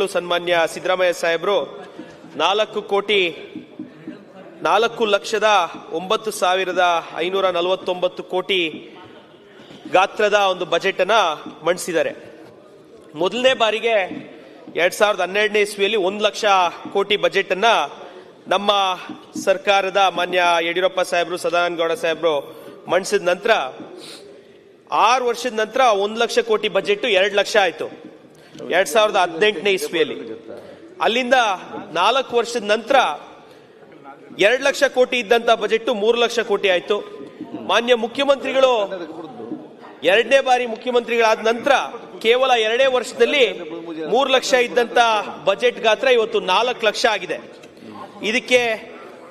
ಮುಖ್ಯಮಂತ್ರಿಗಳು ಸನ್ಮಾನ್ಯ ಸಿದ್ದರಾಮಯ್ಯ ಸಾಹೇಬರು 4,09,549 ಕೋಟಿ ಗಾತ್ರದ ಒಂದು ಬಜೆಟ್ ಅನ್ನ ಮಂಡಿಸಿದ್ದಾರೆ. ಮೊದಲನೇ ಬಾರಿಗೆ 2012ನೇ ಇಸ್ವಿಯಲ್ಲಿ 1 ಲಕ್ಷ ಕೋಟಿ ಬಜೆಟ್ ಅನ್ನ ನಮ್ಮ ಸರ್ಕಾರದ ಮಾನ್ಯ ಯಡಿಯೂರಪ್ಪ ಸಾಹೇಬರು, ಸದಾನಂದ ಗೌಡ ಸಾಹೇಬರು ಮಂಡಿಸಿದ ನಂತರ 6 ವರ್ಷದ ನಂತರ 1 ಲಕ್ಷ ಕೋಟಿ ಬಜೆಟ್ 2 ಲಕ್ಷ ಆಯ್ತು 2018ನೇ ಇಸ್ವಿಯಲ್ಲಿ. ಅಲ್ಲಿಂದ 4 ವರ್ಷದ ನಂತರ 2 ಲಕ್ಷ ಕೋಟಿ ಇದ್ದಂತ ಬಜೆಟ್ 3 ಲಕ್ಷ ಕೋಟಿ ಆಯ್ತು. ಮಾನ್ಯ ಮುಖ್ಯಮಂತ್ರಿಗಳು 2ನೇ ಬಾರಿ ಮುಖ್ಯಮಂತ್ರಿಗಳಾದ ನಂತರ ಕೇವಲ 2 ವರ್ಷದಲ್ಲಿ 3 ಲಕ್ಷ ಇದ್ದಂತ ಬಜೆಟ್ ಗಾತ್ರ ಇವತ್ತು 4 ಲಕ್ಷ ಆಗಿದೆ. ಇದಕ್ಕೆ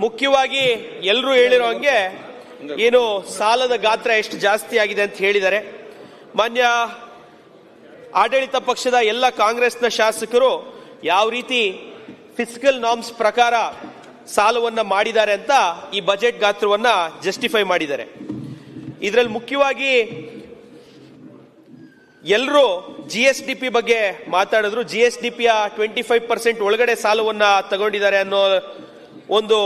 ಮುಖ್ಯವಾಗಿ ಎಲ್ಲರೂ ಹೇಳಿರೋ ಹಂಗೆ ಏನು ಸಾಲದ ಗಾತ್ರ ಎಷ್ಟು ಜಾಸ್ತಿ ಆಗಿದೆ ಅಂತ ಹೇಳಿದ್ದಾರೆ. ಮಾನ್ಯ ಆಡಳಿತ ಪಕ್ಷದ ಎಲ್ಲ ಕಾಂಗ್ರೆಸ್ನ ಶಾಸಕರು ಯಾವ ರೀತಿ ಫಿಸ್ಕಲ್ ನಾರ್ಮ್ಸ್ ಪ್ರಕಾರ ಸಾಲವನ್ನ ಮಾಡಿದ್ದಾರೆ ಅಂತ ಈ ಬಜೆಟ್ ಗಾತ್ರವನ್ನ ಜಸ್ಟಿಫೈ ಮಾಡಿದ್ದಾರೆ. ಇದರಲ್ಲಿ ಮುಖ್ಯವಾಗಿ ಎಲ್ಲರೂ GSDP ಬಗ್ಗೆ ಮಾತಾಡಿದ್ರು. GSDPಯ 25% ಒಳಗಡೆ ಸಾಲವನ್ನ ತಗೊಂಡಿದ್ದಾರೆ ಅನ್ನೋ ಒಂದು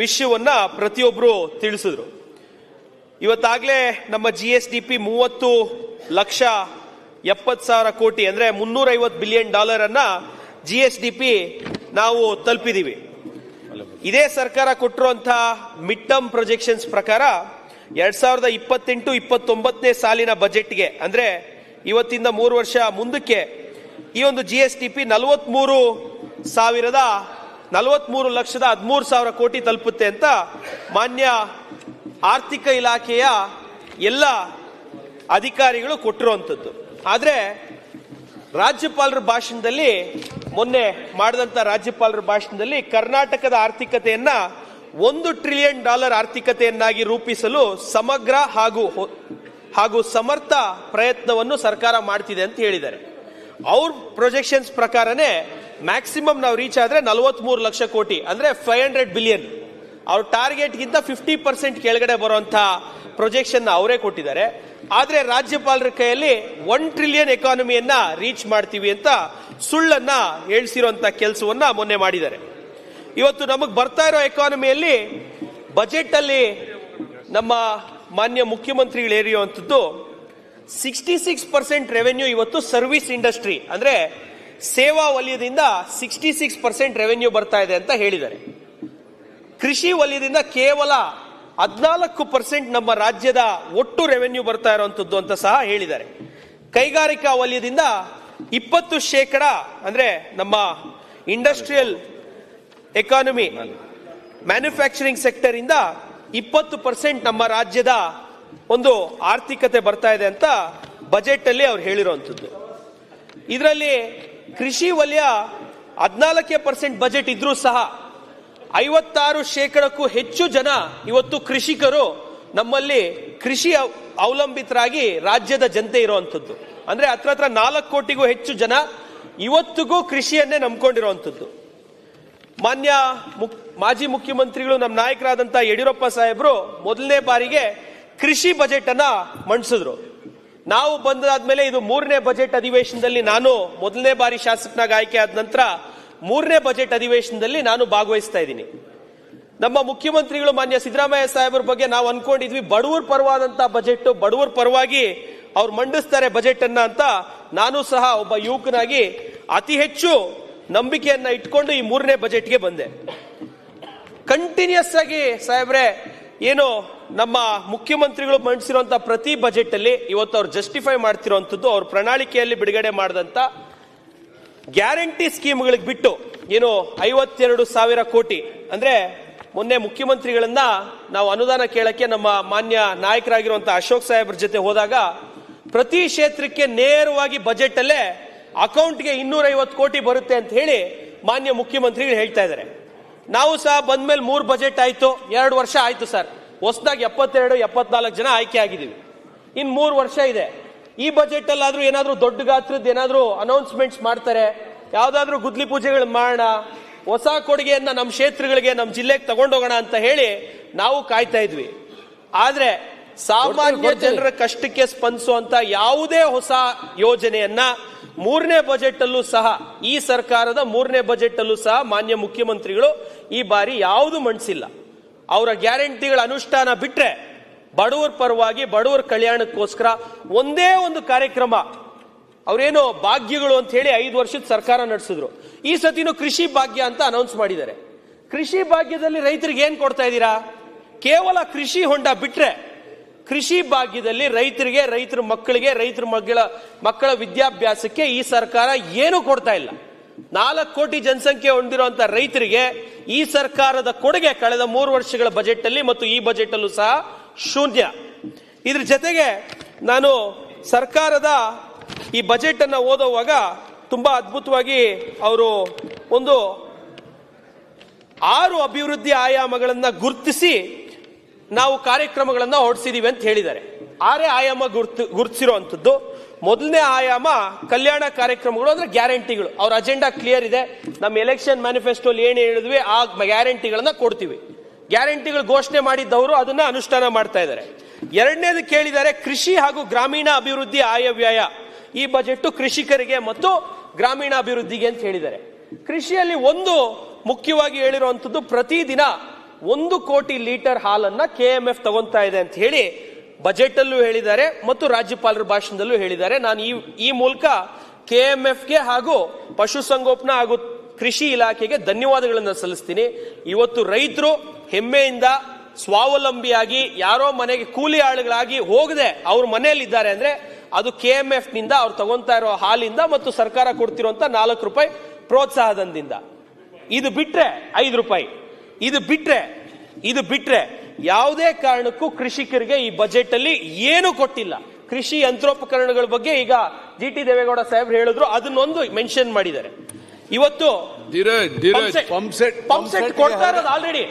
ವಿಷಯವನ್ನ ಪ್ರತಿಯೊಬ್ಬರು ತಿಳಿಸಿದ್ರು. ಇವತ್ತಾಗಲೇ ನಮ್ಮ GSDP 30,70,000 ಕೋಟಿ ಅಂದ್ರೆ $350 ಬಿಲಿಯನ್ ಅನ್ನ GSDP ನಾವು ತಲುಪಿದೀವಿ. ಇದೇ ಸರ್ಕಾರ ಕೊಟ್ಟಿರುವಂತಹ ಮಿಡ್ ಟರ್ಮ್ ಪ್ರೊಜೆಕ್ಷನ್ಸ್ ಪ್ರಕಾರ 2028-29ನೇ ಸಾಲಿನ ಬಜೆಟ್ಗೆ ಅಂದ್ರೆ ಇವತ್ತಿಂದ 3 ವರ್ಷ ಮುಂದಕ್ಕೆ ಈ ಒಂದು GSDP 43,13,000 ಕೋಟಿ ತಲುಪುತ್ತೆ ಅಂತ ಮಾನ್ಯ ಆರ್ಥಿಕ ಇಲಾಖೆಯ ಎಲ್ಲ ಅಧಿಕಾರಿಗಳು ಕೊಟ್ಟಿರುವಂತದ್ದು. ಆದ್ರೆ ರಾಜ್ಯಪಾಲರ ಭಾಷಣದಲ್ಲಿ ಮೊನ್ನೆ ಮಾಡಿದಂತ ರಾಜ್ಯಪಾಲರ ಭಾಷಣದಲ್ಲಿ ಕರ್ನಾಟಕದ ಆರ್ಥಿಕತೆಯನ್ನ $1 ಟ್ರಿಲಿಯನ್ ಆರ್ಥಿಕತೆಯನ್ನಾಗಿ ರೂಪಿಸಲು ಸಮಗ್ರ ಹಾಗೂ ಸಮರ್ಥ ಪ್ರಯತ್ನವನ್ನು ಸರ್ಕಾರ ಮಾಡ್ತಿದೆ ಅಂತ ಹೇಳಿದ್ದಾರೆ. ಅವ್ರ ಪ್ರೊಜೆಕ್ಷನ್ಸ್ ಪ್ರಕಾರನೇ ಮ್ಯಾಕ್ಸಿಮಮ್ ನಾವು ರೀಚ್ ಆದ್ರೆ 43 ಲಕ್ಷ ಕೋಟಿ ಅಂದ್ರೆ $500 ಬಿಲಿಯನ್. ಅವ್ರ ಟಾರ್ಗೆಟ್ಗಿಂತ 50% ಕೆಳಗಡೆ ಬರುವಂತಹ ಪ್ರೊಜೆಕ್ಷನ್ ಅವರೇ ಕೊಟ್ಟಿದ್ದಾರೆ. ಆದ್ರೆ ರಾಜ್ಯಪಾಲರ ಕೈಯಲ್ಲಿ 1 ಟ್ರಿಲಿಯನ್ ಎಕಾನಮಿಯನ್ನ ರೀಚ್ ಮಾಡ್ತೀವಿ ಅಂತ ಸುಳ್ಳನ್ನ ಹೇಳ್ಸಿರುವಂತ ಕೆಲಸವನ್ನ ಮೊನ್ನೆ ಮಾಡಿದ್ದಾರೆ. ಇವತ್ತು ನಮಗ್ ಬರ್ತಾ ಇರೋ ಎಕಾನಮಿಯಲ್ಲಿ ಬಜೆಟ್ ಅಲ್ಲಿ ನಮ್ಮ ಮಾನ್ಯ ಮುಖ್ಯಮಂತ್ರಿಗಳು ಏರಿಯುವಂಥದ್ದು 66% ರೆವೆನ್ಯೂ ಇವತ್ತು ಸರ್ವಿಸ್ ಇಂಡಸ್ಟ್ರಿ ಅಂದ್ರೆ ಸೇವಾ ವಲಯದಿಂದ 66% ರೆವೆನ್ಯೂ ಬರ್ತಾ ಇದೆ ಅಂತ ಹೇಳಿದ್ದಾರೆ. ಕೃಷಿ ವಲಯದಿಂದ ಕೇವಲ 14% ನಮ್ಮ ರಾಜ್ಯದ ಒಟ್ಟು ರೆವೆನ್ಯೂ ಬರ್ತಾ ಇರುವಂತದ್ದು ಅಂತ ಸಹ ಹೇಳಿದ್ದಾರೆ. ಕೈಗಾರಿಕಾ ವಲಯದಿಂದ 20% ಅಂದ್ರೆ ನಮ್ಮ ಇಂಡಸ್ಟ್ರಿಯಲ್ ಎಕಾನಮಿ ಮ್ಯಾನುಫ್ಯಾಕ್ಚರಿಂಗ್ ಸೆಕ್ಟರ್ ಇಂದ 20% ನಮ್ಮ ರಾಜ್ಯದ ಒಂದು ಆರ್ಥಿಕತೆ ಬರ್ತಾ ಇದೆ ಅಂತ ಬಜೆಟ್ ಅಲ್ಲಿ ಅವ್ರು ಹೇಳಿರುವಂತದ್ದು. ಇದರಲ್ಲಿ ಕೃಷಿ ವಲಯ 14% ಬಜೆಟ್ ಇದ್ರೂ ಸಹ 56% ಹೆಚ್ಚು ಜನ ಇವತ್ತು ಕೃಷಿಕರು ನಮ್ಮಲ್ಲಿ ಕೃಷಿ ಅವಲಂಬಿತರಾಗಿ ರಾಜ್ಯದ ಜನತೆ ಇರುವಂತದ್ದು. ಅಂದ್ರೆ ಹತ್ರ 4 ಕೋಟಿಗೂ ಹೆಚ್ಚು ಜನ ಇವತ್ತಿಗೂ ಕೃಷಿಯನ್ನೇ ನಂಬ್ಕೊಂಡಿರುವಂತದ್ದು. ಮಾನ್ಯ ಮಾಜಿ ಮುಖ್ಯಮಂತ್ರಿಗಳು ನಮ್ಮ ನಾಯಕರಾದಂತ ಯಡಿಯೂರಪ್ಪ ಸಾಹೇಬರು ಮೊದಲನೇ ಬಾರಿಗೆ ಕೃಷಿ ಬಜೆಟ್ ಅನ್ನ ಮಂಡಿಸಿದ್ರು. ನಾವು ಬಂದಾದ್ಮೇಲೆ ಇದು 3ನೇ ಬಜೆಟ್ ಅಧಿವೇಶನದಲ್ಲಿ ನಾನು ಮೊದಲನೇ ಬಾರಿ ಶಾಸಕನಾಗಿ ಆಯ್ಕೆ ಆದ ನಂತರ 3ನೇ ಬಜೆಟ್ ಅಧಿವೇಶನದಲ್ಲಿ ನಾನು ಭಾಗವಹಿಸ್ತಾ ಇದ್ದೀನಿ. ನಮ್ಮ ಮುಖ್ಯಮಂತ್ರಿಗಳು ಮಾನ್ಯ ಸಿದ್ದರಾಮಯ್ಯ ಸಾಹೇಬರ ಬಗ್ಗೆ ನಾವು ಅನ್ಕೊಂಡಿದ್ವಿ ಬಡವರ ಪರವಾದಂತ ಬಜೆಟ್, ಬಡವರ ಪರವಾಗಿ ಅವ್ರು ಮಂಡಿಸ್ತಾರೆ ಬಜೆಟ್ ಅನ್ನ ಅಂತ ನಾನು ಸಹ ಒಬ್ಬ ಯುವಕನಾಗಿ ಅತಿ ಹೆಚ್ಚು ನಂಬಿಕೆಯನ್ನ ಇಟ್ಕೊಂಡು ಈ 3ನೇ ಬಜೆಟ್ಗೆ ಬಂದೆ. ಕಂಟಿನ್ಯೂಸ್ ಆಗಿ ಸಾಹೇಬ್ರೆ ಏನು ನಮ್ಮ ಮುಖ್ಯಮಂತ್ರಿಗಳು ಮಂಡಿಸಿರುವಂತಹ ಪ್ರತಿ ಬಜೆಟ್ ಅಲ್ಲಿ ಇವತ್ತು ಅವ್ರು ಜಸ್ಟಿಫೈ ಮಾಡ್ತಿರುವಂತದ್ದು ಅವ್ರ ಪ್ರಣಾಳಿಕೆಯಲ್ಲಿ ಬಿಡುಗಡೆ ಮಾಡಿದಂತ ಗ್ಯಾರಂಟಿ ಸ್ಕೀಮ್ಗಳಿಗೆ ಬಿಟ್ಟು ಏನು 52,000 ಕೋಟಿ ಅಂದ್ರೆ ಮೊನ್ನೆ ಮುಖ್ಯಮಂತ್ರಿಗಳನ್ನ ನಾವು ಅನುದಾನ ಕೇಳಕ್ಕೆ ನಮ್ಮ ಮಾನ್ಯ ನಾಯಕರಾಗಿರುವಂತಹ ಅಶೋಕ್ ಸಾಹೇಬ್ರ ಜೊತೆ ಹೋದಾಗ ಪ್ರತಿ ಕ್ಷೇತ್ರಕ್ಕೆ ನೇರವಾಗಿ ಬಜೆಟ್ ಅಲ್ಲೇ ಅಕೌಂಟ್ಗೆ 250 ಕೋಟಿ ಬರುತ್ತೆ ಅಂತ ಹೇಳಿ ಮಾನ್ಯ ಮುಖ್ಯಮಂತ್ರಿಗಳು ಹೇಳ್ತಾ ಇದ್ದಾರೆ. ನಾವು ಸಹ ಬಂದ್ಮೇಲೆ 3 ಬಜೆಟ್ ಆಯ್ತು, 2 ವರ್ಷ ಆಯ್ತು ಸರ್. ಹೊಸದಾಗಿ 72-74 ಜನ ಆಯ್ಕೆ ಆಗಿದ್ದೀವಿ. ಇನ್ 3 ವರ್ಷ ಇದೆ. ಈ ಬಜೆಟ್ ಅಲ್ಲಾದ್ರೂ ಏನಾದ್ರೂ ದೊಡ್ಡ ಗಾತ್ರದ ಏನಾದ್ರೂ ಅನೌನ್ಸ್ಮೆಂಟ್ಸ್ ಮಾಡ್ತಾರೆ, ಯಾವ್ದಾದ್ರೂ ಗುದ್ಲಿ ಪೂಜೆಗಳು ಮಾಡೋಣ, ಹೊಸ ಕೊಡುಗೆಯನ್ನ ನಮ್ಮ ಕ್ಷೇತ್ರಗಳಿಗೆ ನಮ್ಮ ಜಿಲ್ಲೆಗೆ ತಗೊಂಡೋಗೋಣ ಅಂತ ಹೇಳಿ ನಾವು ಕಾಯ್ತಾ ಇದ್ವಿ. ಆದ್ರೆ ಸಾಮಾನ್ಯ ಜನರ ಕಷ್ಟಕ್ಕೆ ಸ್ಪಂದಿಸುವಂತ ಯಾವುದೇ ಹೊಸ ಯೋಜನೆಯನ್ನ ಮೂರನೇ ಬಜೆಟ್ ಅಲ್ಲೂ ಸಹ, ಈ ಸರ್ಕಾರದ ಮೂರನೇ ಬಜೆಟ್ ಅಲ್ಲೂ ಸಹ ಮಾನ್ಯ ಮುಖ್ಯಮಂತ್ರಿಗಳು ಈ ಬಾರಿ ಯಾವುದು ಮಂಡಿಸಿಲ್ಲ. ಅವರ ಗ್ಯಾರಂಟಿಗಳ ಅನುಷ್ಠಾನ ಬಿಟ್ರೆ ಬಡವರ ಪರವಾಗಿ, ಬಡವರ ಕಲ್ಯಾಣಕ್ಕೋಸ್ಕರ ಒಂದೇ ಒಂದು ಕಾರ್ಯಕ್ರಮ, ಅವರೇನು ಭಾಗ್ಯಗಳು ಅಂತ ಹೇಳಿ 5 ವರ್ಷದ ಸರ್ಕಾರ ನಡೆಸಿದ್ರು. ಈ ಸತಿನೂ ಕೃಷಿ ಭಾಗ್ಯ ಅಂತ ಅನೌನ್ಸ್ ಮಾಡಿದ್ದಾರೆ. ಕೃಷಿ ಭಾಗ್ಯದಲ್ಲಿ ರೈತರಿಗೆ ಏನ್ ಕೊಡ್ತಾ ಇದ್ದೀರಾ? ಕೇವಲ ಕೃಷಿ ಹೊಂಡ ಬಿಟ್ರೆ ಕೃಷಿ ಭಾಗ್ಯದಲ್ಲಿ ರೈತರಿಗೆ, ರೈತರ ಮಕ್ಕಳಿಗೆ, ರೈತರ ಮಕ್ಕಳ ವಿದ್ಯಾಭ್ಯಾಸಕ್ಕೆ ಈ ಸರ್ಕಾರ ಏನು ಕೊಡ್ತಾ ಇಲ್ಲ. 4 ಕೋಟಿ ಜನಸಂಖ್ಯೆ ಹೊಂದಿರುವಂತಹ ರೈತರಿಗೆ ಈ ಸರ್ಕಾರದ ಕೊಡುಗೆ ಕಳೆದ 3 ವರ್ಷಗಳ ಬಜೆಟ್ ಅಲ್ಲಿ ಮತ್ತು ಈ ಬಜೆಟ್ ಅಲ್ಲೂ ಸಹ ಶೂನ್ಯ. ಇದ್ರ ಜೊತೆಗೆ ನಾನು ಸರ್ಕಾರದ ಈ ಬಜೆಟ್ ಅನ್ನ ಓದುವಾಗ ತುಂಬಾ ಅದ್ಭುತವಾಗಿ ಅವರು ಒಂದು 6 ಅಭಿವೃದ್ಧಿ ಆಯಾಮಗಳನ್ನ ಗುರುತಿಸಿ ನಾವು ಕಾರ್ಯಕ್ರಮಗಳನ್ನ ಹೊರಡಿಸಿದೀವಿ ಅಂತ ಹೇಳಿದ್ದಾರೆ. 6 ಆಯಾಮ ಗುರುತಿಸಿರುವಂತದ್ದು. ಮೊದಲನೇ ಆಯಾಮ ಕಲ್ಯಾಣ ಕಾರ್ಯಕ್ರಮಗಳು, ಅಂದ್ರೆ ಗ್ಯಾರಂಟಿಗಳು. ಅವ್ರ ಅಜೆಂಡಾ ಕ್ಲಿಯರ್ ಇದೆ. ನಮ್ಮ ಎಲೆಕ್ಷನ್ ಮ್ಯಾನಿಫೆಸ್ಟೋಲ್ಲಿ ಏನು ಹೇಳಿದ್ವಿ ಆ ಗ್ಯಾರಂಟಿಗಳನ್ನ ಕೊಡ್ತೀವಿ. ಗ್ಯಾರಂಟಿಗಳು ಘೋಷಣೆ ಮಾಡಿದ್ದವರು ಅದನ್ನ ಅನುಷ್ಠಾನ ಮಾಡ್ತಾ ಇದ್ದಾರೆ. ಎರಡನೇದು ಕೇಳಿದ್ದಾರೆ ಕೃಷಿ ಹಾಗೂ ಗ್ರಾಮೀಣ ಅಭಿವೃದ್ಧಿ ಆಯವ್ಯಯ. ಈ ಬಜೆಟ್ ಕೃಷಿಕರಿಗೆ ಮತ್ತು ಗ್ರಾಮೀಣ ಅಭಿವೃದ್ಧಿಗೆ ಅಂತ ಹೇಳಿದ್ದಾರೆ. ಕೃಷಿಯಲ್ಲಿ ಒಂದು ಮುಖ್ಯವಾಗಿ ಹೇಳಿರುವಂತದ್ದು, ಪ್ರತಿದಿನ 1 ಕೋಟಿ ಲೀಟರ್ ಹಾಲನ್ನ KMF ತಗೊಂತಾ ಇದೆ ಅಂತ ಹೇಳಿ ಬಜೆಟ್ ಅಲ್ಲೂ ಹೇಳಿದ್ದಾರೆ ಮತ್ತು ರಾಜ್ಯಪಾಲರ ಭಾಷಣದಲ್ಲೂ ಹೇಳಿದ್ದಾರೆ. ನಾನು ಈ ಮೂಲಕ KMFಗೆ ಹಾಗೂ ಪಶುಸಂಗೋಪನಾ ಹಾಗೂ ಕೃಷಿ ಇಲಾಖೆಗೆ ಧನ್ಯವಾದಗಳನ್ನು ಸಲ್ಲಿಸ್ತೀನಿ. ಇವತ್ತು ರೈತರು ಹೆಮ್ಮೆಯಿಂದ ಸ್ವಾವಲಂಬಿಯಾಗಿ ಯಾರೋ ಮನೆಗೆ ಕೂಲಿ ಆಳುಗಳಾಗಿ ಹೋಗದೆ ಅವ್ರ ಮನೆಯಲ್ಲಿ ಇದ್ದಾರೆ ಅಂದ್ರೆ ಅದು KMF ನಿಂದ ಅವ್ರು ತಗೊಂತಾ ಇರೋ ಹಾಲಿಂದ ಮತ್ತು ಸರ್ಕಾರ ಕೊಡ್ತಿರುವಂತ 4 ರೂಪಾಯಿ ಪ್ರೋತ್ಸಾಹದಿಂದ. ಇದು ಬಿಟ್ರೆ 5 ರೂಪಾಯಿ. ಇದು ಬಿಟ್ರೆ ಯಾವುದೇ ಕಾರಣಕ್ಕೂ ಕೃಷಿಕರಿಗೆ ಈ ಬಜೆಟ್ ಅಲ್ಲಿ ಏನು ಕೊಟ್ಟಿಲ್ಲ. ಕೃಷಿ ಯಂತ್ರೋಪಕರಣಗಳ ಬಗ್ಗೆ ಈಗ GT ದೇವೇಗೌಡ ಸಾಹೇಬ್ರು ಹೇಳಿದ್ರು, ಅದನ್ನೊಂದು ಮೆನ್ಷನ್ ಮಾಡಿದ್ದಾರೆ. ಇವತ್ತು ಪಂಪ್ ಸೆಟ್ ಕೊಡ್ತಾ ಇರೋದು ಆಲ್ರೆಡಿ.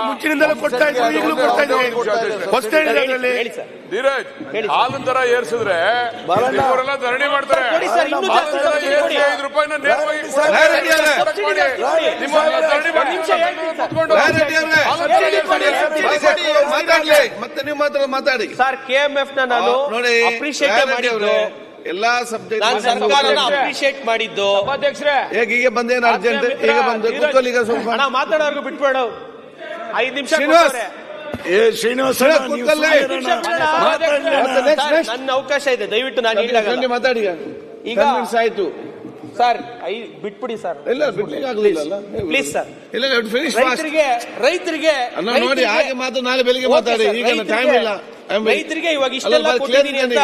ಮುಂಚಿನಿಂದಲೂ ಕೊಡ್ತಾ ಇದ್ರು, ಈಗಲೂ ಕೊಡ್ತಾ ಇದ್ದೀವಿ. ಹಾಲಿನ ದರ ಏರ್ಸಿದ್ರೆ ಇವರೆಲ್ಲ ಧರಣಿ ಮಾಡ್ತಾರೆ. 5 ರೂಪಾಯಿನ ಮತ್ತೆ ನೀವು ಮಾತ್ರ ಮಾತಾಡಿ ಸರ್. KMF ನ ನಾನು ಅಪ್ರಿಶಿಯೇಟ್ ಮಾಡಿದ್ದು, ಎಲ್ಲಾ ಸಬ್ಜೆಕ್ಟ್ ಅಪ್ರಿಶಿಯೇಟ್ ಮಾಡಿದ್ದು. ಈಗ ಬಂದೇನು ಅರ್ಜೆಂಟ್, ಈಗ ಬಂದು ಕೂತ್ಕೊಳ್ಳಿ. ಈಗ ಸ್ವಲ್ಪ ಮಾತಾಡೋರ್ಗು ಬಿಟ್ಬೇಡ, 5 ನಿಮಿಷ ನನ್ನ ಅವಕಾಶ ಇದೆ. ದಯವಿಟ್ಟು ನಾನು ಮಾತಾಡಿ. ಈಗ ಆಯ್ತು ಸರ್, ಬಿಟ್ಬಿಡಿ ಸರ್. ಇಲ್ಲ ಬಿಡ್ಲಿಕ್ಕೆ ಆಗ್ಲಿಲ್ಲ ಪ್ಲೀಸ್ ಸರ್. ರೈತರಿಗೆ ನೋಡಿ ಹಾಗೆ ಮಾತು ನಾಳೆ ಬೆಳಿಗ್ಗೆ ಮಾತಾಡಿ. ಈಗ ಟೈಮ್ ಇಲ್ಲ. ರೈತರಿಗೆ ಇವಾಗ ಇಷ್ಟೆಲ್ಲ ಕೊಟ್ಟಿದ್ದೀನಿ ಅಂತ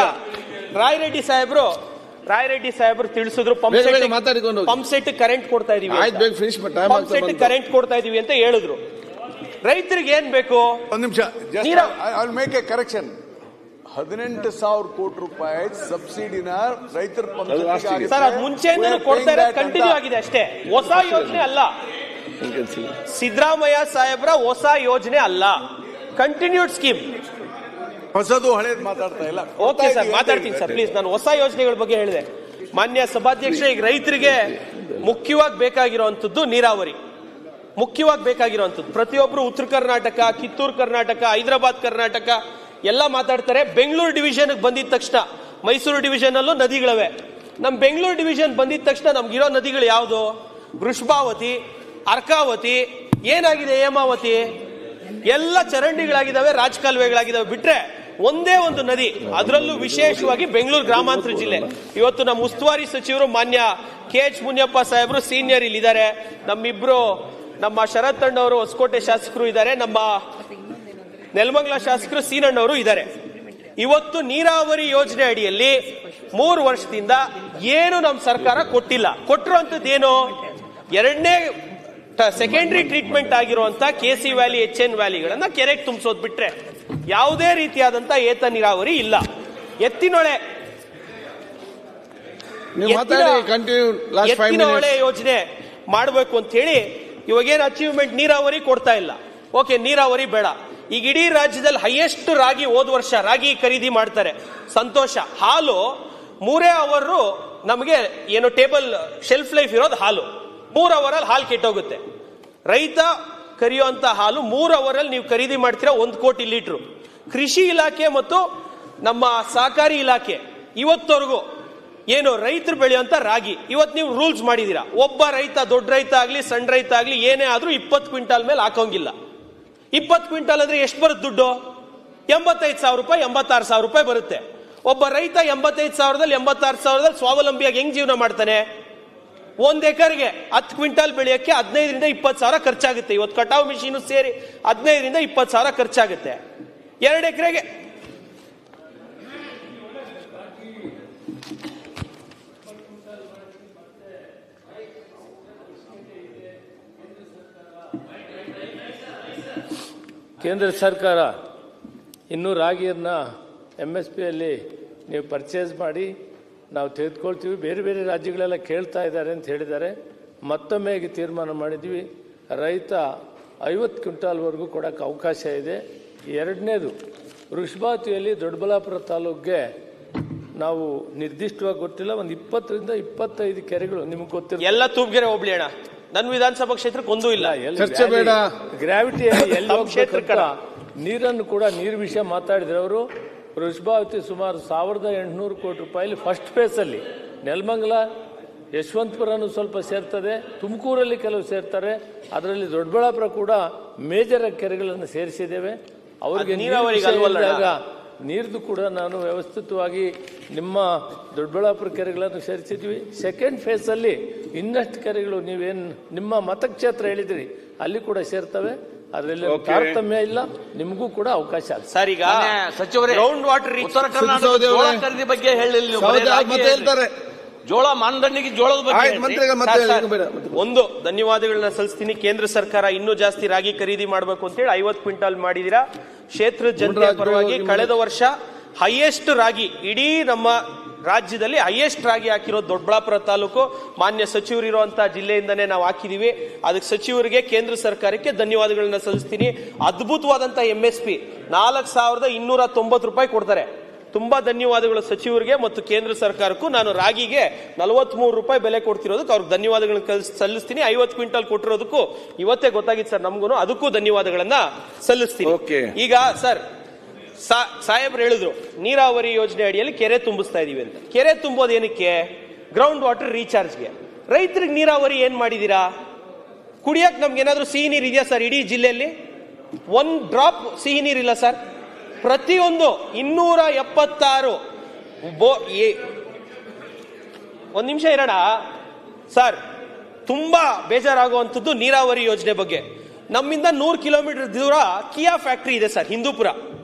ರಾಯರೆಡ್ಡಿ ಸಾಹೇಬ್ರು ತಿಳಿಸಿದ್ರು. ಪಂಪ್ ಸೆಟ್ ಕರೆಂಟ್ ಕೊಡ್ತಾ ಇದೀವಿ, ಪಂಪ್ ಸೆಟ್ ಕರೆಂಟ್ ಕೊಡ್ತಾ ಇದೀವಿ ಅಂತ ಹೇಳಿದ್ರು. ರೈತರಿಗೆ ಏನ್ ಬೇಕು? ಒಂದು ನಿಮಿಷ, ಮೇಕ್ ಎ ಕರೆಕ್ಷನ್. 18,000 ಕೋಟಿ ರೂಪಾಯಿ ಸಬ್ಸಿಡಿನ ರೈತರ ಸರ್, ಅದು ಮುಂಚೆಯಿಂದ ಕೊಡ್ತಾ ಇರೋದು ಕಂಟಿನ್ಯೂ ಆಗಿದೆ ಅಷ್ಟೇ, ಹೊಸ ಯೋಜನೆ ಅಲ್ಲ. ಸಿದ್ದರಾಮಯ್ಯ ಸಾಹೇಬ್ರ ಹೊಸ ಯೋಜನೆ ಅಲ್ಲ, ಕಂಟಿನ್ಯೂಡ್ ಸ್ಕೀಮ್. ಹೊಸದು ಹಳೇದು ಮಾತಾಡ್ತಾ ಇಲ್ಲ. ಓಕೆ ಸರ್, ಮಾತಾಡ್ತೀನಿ ಸರ್ ಪ್ಲೀಸ್. ನಾನು ಹೊಸ ಯೋಜನೆಗಳ ಬಗ್ಗೆ ಹೇಳಿದೆ. ಮಾನ್ಯ ಸಭಾಧ್ಯಕ್ಷ, ಈಗ ರೈತರಿಗೆ ಮುಖ್ಯವಾಗಿ ಬೇಕಾಗಿರುವಂತದ್ದು ನೀರಾವರಿ. ಪ್ರತಿಯೊಬ್ರು ಉತ್ತರ ಕರ್ನಾಟಕ, ಕಿತ್ತೂರು ಕರ್ನಾಟಕ, ಹೈದರಾಬಾದ್ ಕರ್ನಾಟಕ ಎಲ್ಲ ಮಾತಾಡ್ತಾರೆ. ಬೆಂಗಳೂರು ಡಿವಿಷನ್ ಬಂದಿದ ತಕ್ಷಣ, ಮೈಸೂರು ಡಿವಿಷನ್ ಅಲ್ಲೂ ನದಿಗಳವೆ. ನಮ್ ಬೆಂಗಳೂರು ಡಿವಿಷನ್ ಬಂದಿದ ತಕ್ಷಣ ನಮ್ಗಿರೋ ನದಿಗಳು ಯಾವುದು? ವೃಷಭಾವತಿ, ಅರ್ಕಾವತಿ, ಏನಾಗಿದೆ ಹೇಮಾವತಿ, ಎಲ್ಲ ಚರಂಡಿಗಳಾಗಿದ್ದಾವೆ, ರಾಜಕಾಲುವೆಗಳಾಗಿದ್ದಾವೆ. ಬಿಟ್ರೆ ಒಂದೇ ಒಂದು ನದಿ, ಅದರಲ್ಲೂ ವಿಶೇಷವಾಗಿ ಬೆಂಗಳೂರು ಗ್ರಾಮಾಂತರ ಜಿಲ್ಲೆ. ಇವತ್ತು ನಮ್ಮ ಉಸ್ತುವಾರಿ ಸಚಿವರು ಮಾನ್ಯ KH ಮುನಿಯಪ್ಪ ಸಾಹೇಬರು ಸೀನಿಯರ್ ಇಲ್ಲಿದ್ದಾರೆ. ನಮ್ಮ ಶರತ್ ಅಣ್ಣವರು ಹೊಸಕೋಟೆ ಶಾಸಕರು ಇದ್ದಾರೆ, ನಮ್ಮ ನೆಲಮಂಗಲ ಶಾಸಕರು ಸೀನಣ್ಣವರು ಇದ್ದಾರೆ. ಇವತ್ತು ನೀರಾವರಿ ಯೋಜನೆ ಅಡಿಯಲ್ಲಿ 3 ವರ್ಷದಿಂದ ಏನು ನಮ್ಮ ಸರ್ಕಾರ ಕೊಟ್ಟಿಲ್ಲ. ಕೊಟ್ಟಿರುವಂತದ್ದೇನು? ಎರಡನೇ ಸೆಕೆಂಡರಿ ಟ್ರೀಟ್ಮೆಂಟ್ ಆಗಿರುವಂತ KC ವ್ಯಾಲಿ, HN ವ್ಯಾಲಿಗಳನ್ನ ಕೆರೆಗೆ ತುಂಬಿಸೋದ್ ಬಿಟ್ರೆ ಯಾವುದೇ ರೀತಿಯಾದಂತ ಏತ ನೀರಾವರಿ ಇಲ್ಲ. ಎತ್ತಿನೊಳೆ ಯೋಜನೆ ಮಾಡಬೇಕು ಅಂತ ಹೇಳಿ ಇವಾಗೇನು ಅಚೀವ್ಮೆಂಟ್ ನೀರಾವರಿ ಕೊಡ್ತಾ ಇಲ್ಲ. ಓಕೆ, ನೀರಾವರಿ ಬೇಡ. ಈಗ ಇಡೀ ರಾಜ್ಯದಲ್ಲಿ ಹೈಯೆಸ್ಟ್ ರಾಗಿ ಹೋದ ವರ್ಷ ರಾಗಿ ಖರೀದಿ ಮಾಡ್ತಾರೆ, ಸಂತೋಷ. ಹಾಲು 3 ಅವರ್ ನಮಗೆ ಏನು ಟೇಬಲ್ ಶೆಲ್ಫ್ ಲೈಫ್ ಇರೋದು ಹಾಲು, 3 ಅವರಲ್ಲಿ ಹಾಲು ಕೆಟ್ಟೋಗುತ್ತೆ. ರೈತ ಕರಿಯುವಂತ ಹಾಲು 3 ಅವರಲ್ಲಿ ನೀವು ಖರೀದಿ ಮಾಡ್ತೀರಾ 1 ಕೋಟಿ ಲೀಟರ್. ಕೃಷಿ ಇಲಾಖೆ ಮತ್ತು ನಮ್ಮ ಸಹಕಾರಿ ಇಲಾಖೆ ಇವತ್ತವರೆಗೂ ಏನು ರೈತರು ಬೆಳೆಯುವಂತ ರಾಗಿ ಇವತ್ತು ನೀವು ರೂಲ್ಸ್ ಮಾಡಿದೀರಾ, ಒಬ್ಬ ರೈತ ದೊಡ್ಡ ರೈತ ಆಗ್ಲಿ ಸಣ್ಣ ರೈತ ಆಗ್ಲಿ ಏನೇ ಆದ್ರೂ 20 ಕ್ವಿಂಟಾಲ್ ಮೇಲೆ ಹಾಕೋಂಗಿಲ್ಲ. 20 ಕ್ವಿಂಟಾಲ್ ಅಂದ್ರೆ ಎಷ್ಟು ಬರುತ್ತೆ ದುಡ್ಡು? 85,000 ರೂಪಾಯಿ 86,000 ರೂಪಾಯಿ ಬರುತ್ತೆ. ಒಬ್ಬ ರೈತ 85,000ದಲ್ಲಿ 86,000ದಲ್ಲಿ ಸ್ವಾವಲಂಬಿಯಾಗಿ ಹೆಂಗ್ ಜೀವನ ಮಾಡ್ತಾನೆ? 1 ಎಕರೆಗೆ 10 ಕ್ವಿಂಟಾಲ್ ಬೆಳೆಯಕ್ಕೆ 15ರಿಂದ 20,000 ಖರ್ಚಾಗುತ್ತೆ. ಇವತ್ತು ಕಟಾವು ಮಿಷಿನ್ ಸೇರಿ 15ರಿಂದ 20,000 ಖರ್ಚಾಗುತ್ತೆ. 2 ಎಕರೆಗೆ ಕೇಂದ್ರ ಸರ್ಕಾರ ಇನ್ನೂ ರಾಗಿಯನ್ನು MSPಯಲ್ಲಿ ನೀವು ಪರ್ಚೇಸ್ ಮಾಡಿ ನಾವು ತೆಗೆದುಕೊಳ್ತೀವಿ. ಬೇರೆ ಬೇರೆ ರಾಜ್ಯಗಳೆಲ್ಲ ಕೇಳ್ತಾ ಇದ್ದಾರೆ ಅಂತ ಹೇಳಿದ್ದಾರೆ. ಮತ್ತೊಮ್ಮೆ ಈಗ ತೀರ್ಮಾನ ಮಾಡಿದ್ವಿ, ರೈತ 50 ಕ್ವಿಂಟಾಲ್ವರೆಗೂ ಕೊಡೋಕ್ಕೆ ಅವಕಾಶ ಇದೆ. ಎರಡನೇದು, ವೃಷಭಾವತಿಯಲ್ಲಿ ದೊಡ್ಡಬಳ್ಳಾಪುರ ತಾಲೂಕಿಗೆ ನಾವು ನಿರ್ದಿಷ್ಟವಾಗಿ ಗೊತ್ತಿಲ್ಲ, ಒಂದು 20ರಿಂದ 25 ಕೆರೆಗಳು ನಿಮಗೆ ಗೊತ್ತಿಲ್ಲ. ಎಲ್ಲ ತೂಪ್ಗೆರೆ ಹೋಗ್ಲಿ ಅಣ್ಣ, ನನ್ನ ವಿಧಾನಸಭಾ ಕ್ಷೇತ್ರಕ್ಕೆ ಒಂದೂ ಇಲ್ಲ. ಚರ್ಚೆ ಬೇಡ. ಗ್ರಾವಿಟಿ ಎಲ್ಲಿ ಕ್ಷೇತ್ರಕ್ಕೆ ನೀರನ್ನು ಕೂಡ ನೀರು ವಿಷಯ ಮಾತಾಡಿದ್ರೆ ಅವರು ವೃಷಭಾವತಿ ಸುಮಾರು 1,800 ಕೋಟಿ ರೂಪಾಯಿ ಫಸ್ಟ್ ಫೇಸಲ್ಲಿ, ನೆಲಮಂಗಲ ಯಶವಂತಪುರನು ಸ್ವಲ್ಪ ಸೇರ್ತದೆ, ತುಮಕೂರಲ್ಲಿ ಕೆಲವು ಸೇರ್ತಾರೆ, ಅದರಲ್ಲಿ ದೊಡ್ಡಬಳ್ಳಾಪುರ ಕೂಡ ಮೇಜರ್ ಕೆರೆಗಳನ್ನು ಸೇರಿಸಿದ್ದೇವೆ. ಅವರಿಗೆ ನೀರ್ದು ಕೂಡ ನಾನು ವ್ಯವಸ್ಥಿತವಾಗಿ ನಿಮ್ಮ ದೊಡ್ಡಬಳ್ಳಾಪುರ ಕೆರೆಗಳನ್ನು ಸೇರಿಸಿದ್ವಿ. ಸೆಕೆಂಡ್ ಫೇಸಲ್ಲಿ ಇನ್ನಷ್ಟು ಕೆರೆಗಳು ನೀವೇನು ನಿಮ್ಮ ಮತಕ್ಷೇತ್ರ ಹೇಳಿದ್ರಿ ಅಲ್ಲಿ ಕೂಡ ಸೇರ್ತವೆ. ಅದರಲ್ಲಿ ತಾರತಮ್ಯ ಇಲ್ಲ, ನಿಮಗೂ ಕೂಡ ಅವಕಾಶ ಆಗುತ್ತೆ. ಸರ್, ಈಗ ಸಚಿವರೇ, ಗ್ರೌಂಡ್ ವಾಟರ್ ಉತ್ತರ ಕರ್ನಾಟಕ ಜೋಳ ಖರೀದಿ ಬಗ್ಗೆ ಹೇಳಿಲ್ಲ. ಜೋಳ ಮಾನದಂಡಿಗೆ ಜೋಳದ ಬಗ್ಗೆ ಒಂದು ಧನ್ಯವಾದಗಳನ್ನ ಸಲ್ಲಿಸ್ತೀನಿ. ಕೇಂದ್ರ ಸರ್ಕಾರ ಇನ್ನೂ ಜಾಸ್ತಿ ರಾಗಿ ಖರೀದಿ ಮಾಡಬೇಕು ಅಂತ ಹೇಳಿ 50 ಕ್ವಿಂಟಾಲ್ ಮಾಡಿದಿರಾ. ಕ್ಷೇತ್ರದ ಜನತೆ ಪರವಾಗಿ ಕಳೆದ ವರ್ಷ ಹೈಯೆಸ್ಟ್ ರಾಗಿ ಇಡೀ ನಮ್ಮ ರಾಜ್ಯದಲ್ಲಿ ಹೈಯೆಸ್ಟ್ ರಾಗಿ ಹಾಕಿರೋದು ದೊಡ್ಡಬಳ್ಳಾಪುರ ತಾಲೂಕು. ಮಾನ್ಯ ಸಚಿವರು ಇರುವಂತಹ ಜಿಲ್ಲೆಯಿಂದನೇ ನಾವು ಹಾಕಿದೀವಿ. ಅದಕ್ಕೆ ಸಚಿವರಿಗೆ ಕೇಂದ್ರ ಸರ್ಕಾರಕ್ಕೆ ಧನ್ಯವಾದಗಳನ್ನ ಸಲ್ಲಿಸ್ತೀನಿ. ಅದ್ಭುತವಾದಂತಹ MSP 4,290 ರೂಪಾಯಿ ಕೊಡ್ತಾರೆ. ತುಂಬಾ ಧನ್ಯವಾದಗಳು ಸಚಿವರಿಗೆ ಮತ್ತು ಕೇಂದ್ರ ಸರ್ಕಾರಕ್ಕೂ. ನಾನು ರಾಗಿಗೆ 43 ರೂಪಾಯಿ ಬೆಲೆ ಕೊಡ್ತಿರೋದಕ್ಕೆ ಅವ್ರಿಗೆ ಧನ್ಯವಾದಗಳನ್ನ ಸಲ್ಲಿಸ್ತೀನಿ. 50 ಕ್ವಿಂಟಲ್ ಕೊಟ್ಟಿರೋದಕ್ಕೂ ಇವತ್ತೇ ಗೊತ್ತಾಗಿತ್ತು ಸರ್ ನಮಗೂ, ಅದಕ್ಕೂ ಧನ್ಯವಾದಗಳನ್ನ ಸಲ್ಲಿಸ್ತೀನಿ. ಈಗ ಸರ್ ಸಾಹೇಬ್ರು ಹೇಳಿದ್ರು ನೀರಾವರಿ ಯೋಜನೆ ಅಡಿಯಲ್ಲಿ ಕೆರೆ ತುಂಬಿಸ್ತಾ ಇದೀವಿ ಅಂತ. ಕೆರೆ ತುಂಬೋದು ಏನಕ್ಕೆ? ಗ್ರೌಂಡ್ ವಾಟರ್ ರೀಚಾರ್ಜ್ಗೆ. ರೈತರಿಗೆ ನೀರಾವರಿ ಏನ್ ಮಾಡಿದೀರಾ? ಕುಡಿಯಕ್ ನಮ್ಗೆ ಏನಾದ್ರೂ ಸಿಹಿ ನೀರು ಇದೆಯಾ ಸರ್? ಇಡೀ ಜಿಲ್ಲೆಯಲ್ಲಿ 1 ಡ್ರಾಪ್ ಸಿಹಿ ನೀರಿಲ್ಲ ಸರ್. ಪ್ರತಿಯೊಂದು 276 ಒಂದ್ ನಿಮಿಷ ಇರೋಣ ಸರ್. ತುಂಬಾ ಬೇಜಾರಾಗುವಂಥದ್ದು ನೀರಾವರಿ ಯೋಜನೆ ಬಗ್ಗೆ. ನಮ್ಮಿಂದ 100 ಕಿಲೋಮೀಟರ್ ದೂರ ಕಿಯಾ ಫ್ಯಾಕ್ಟರಿ ಇದೆ ಸರ್, ಹಿಂದೂಪುರ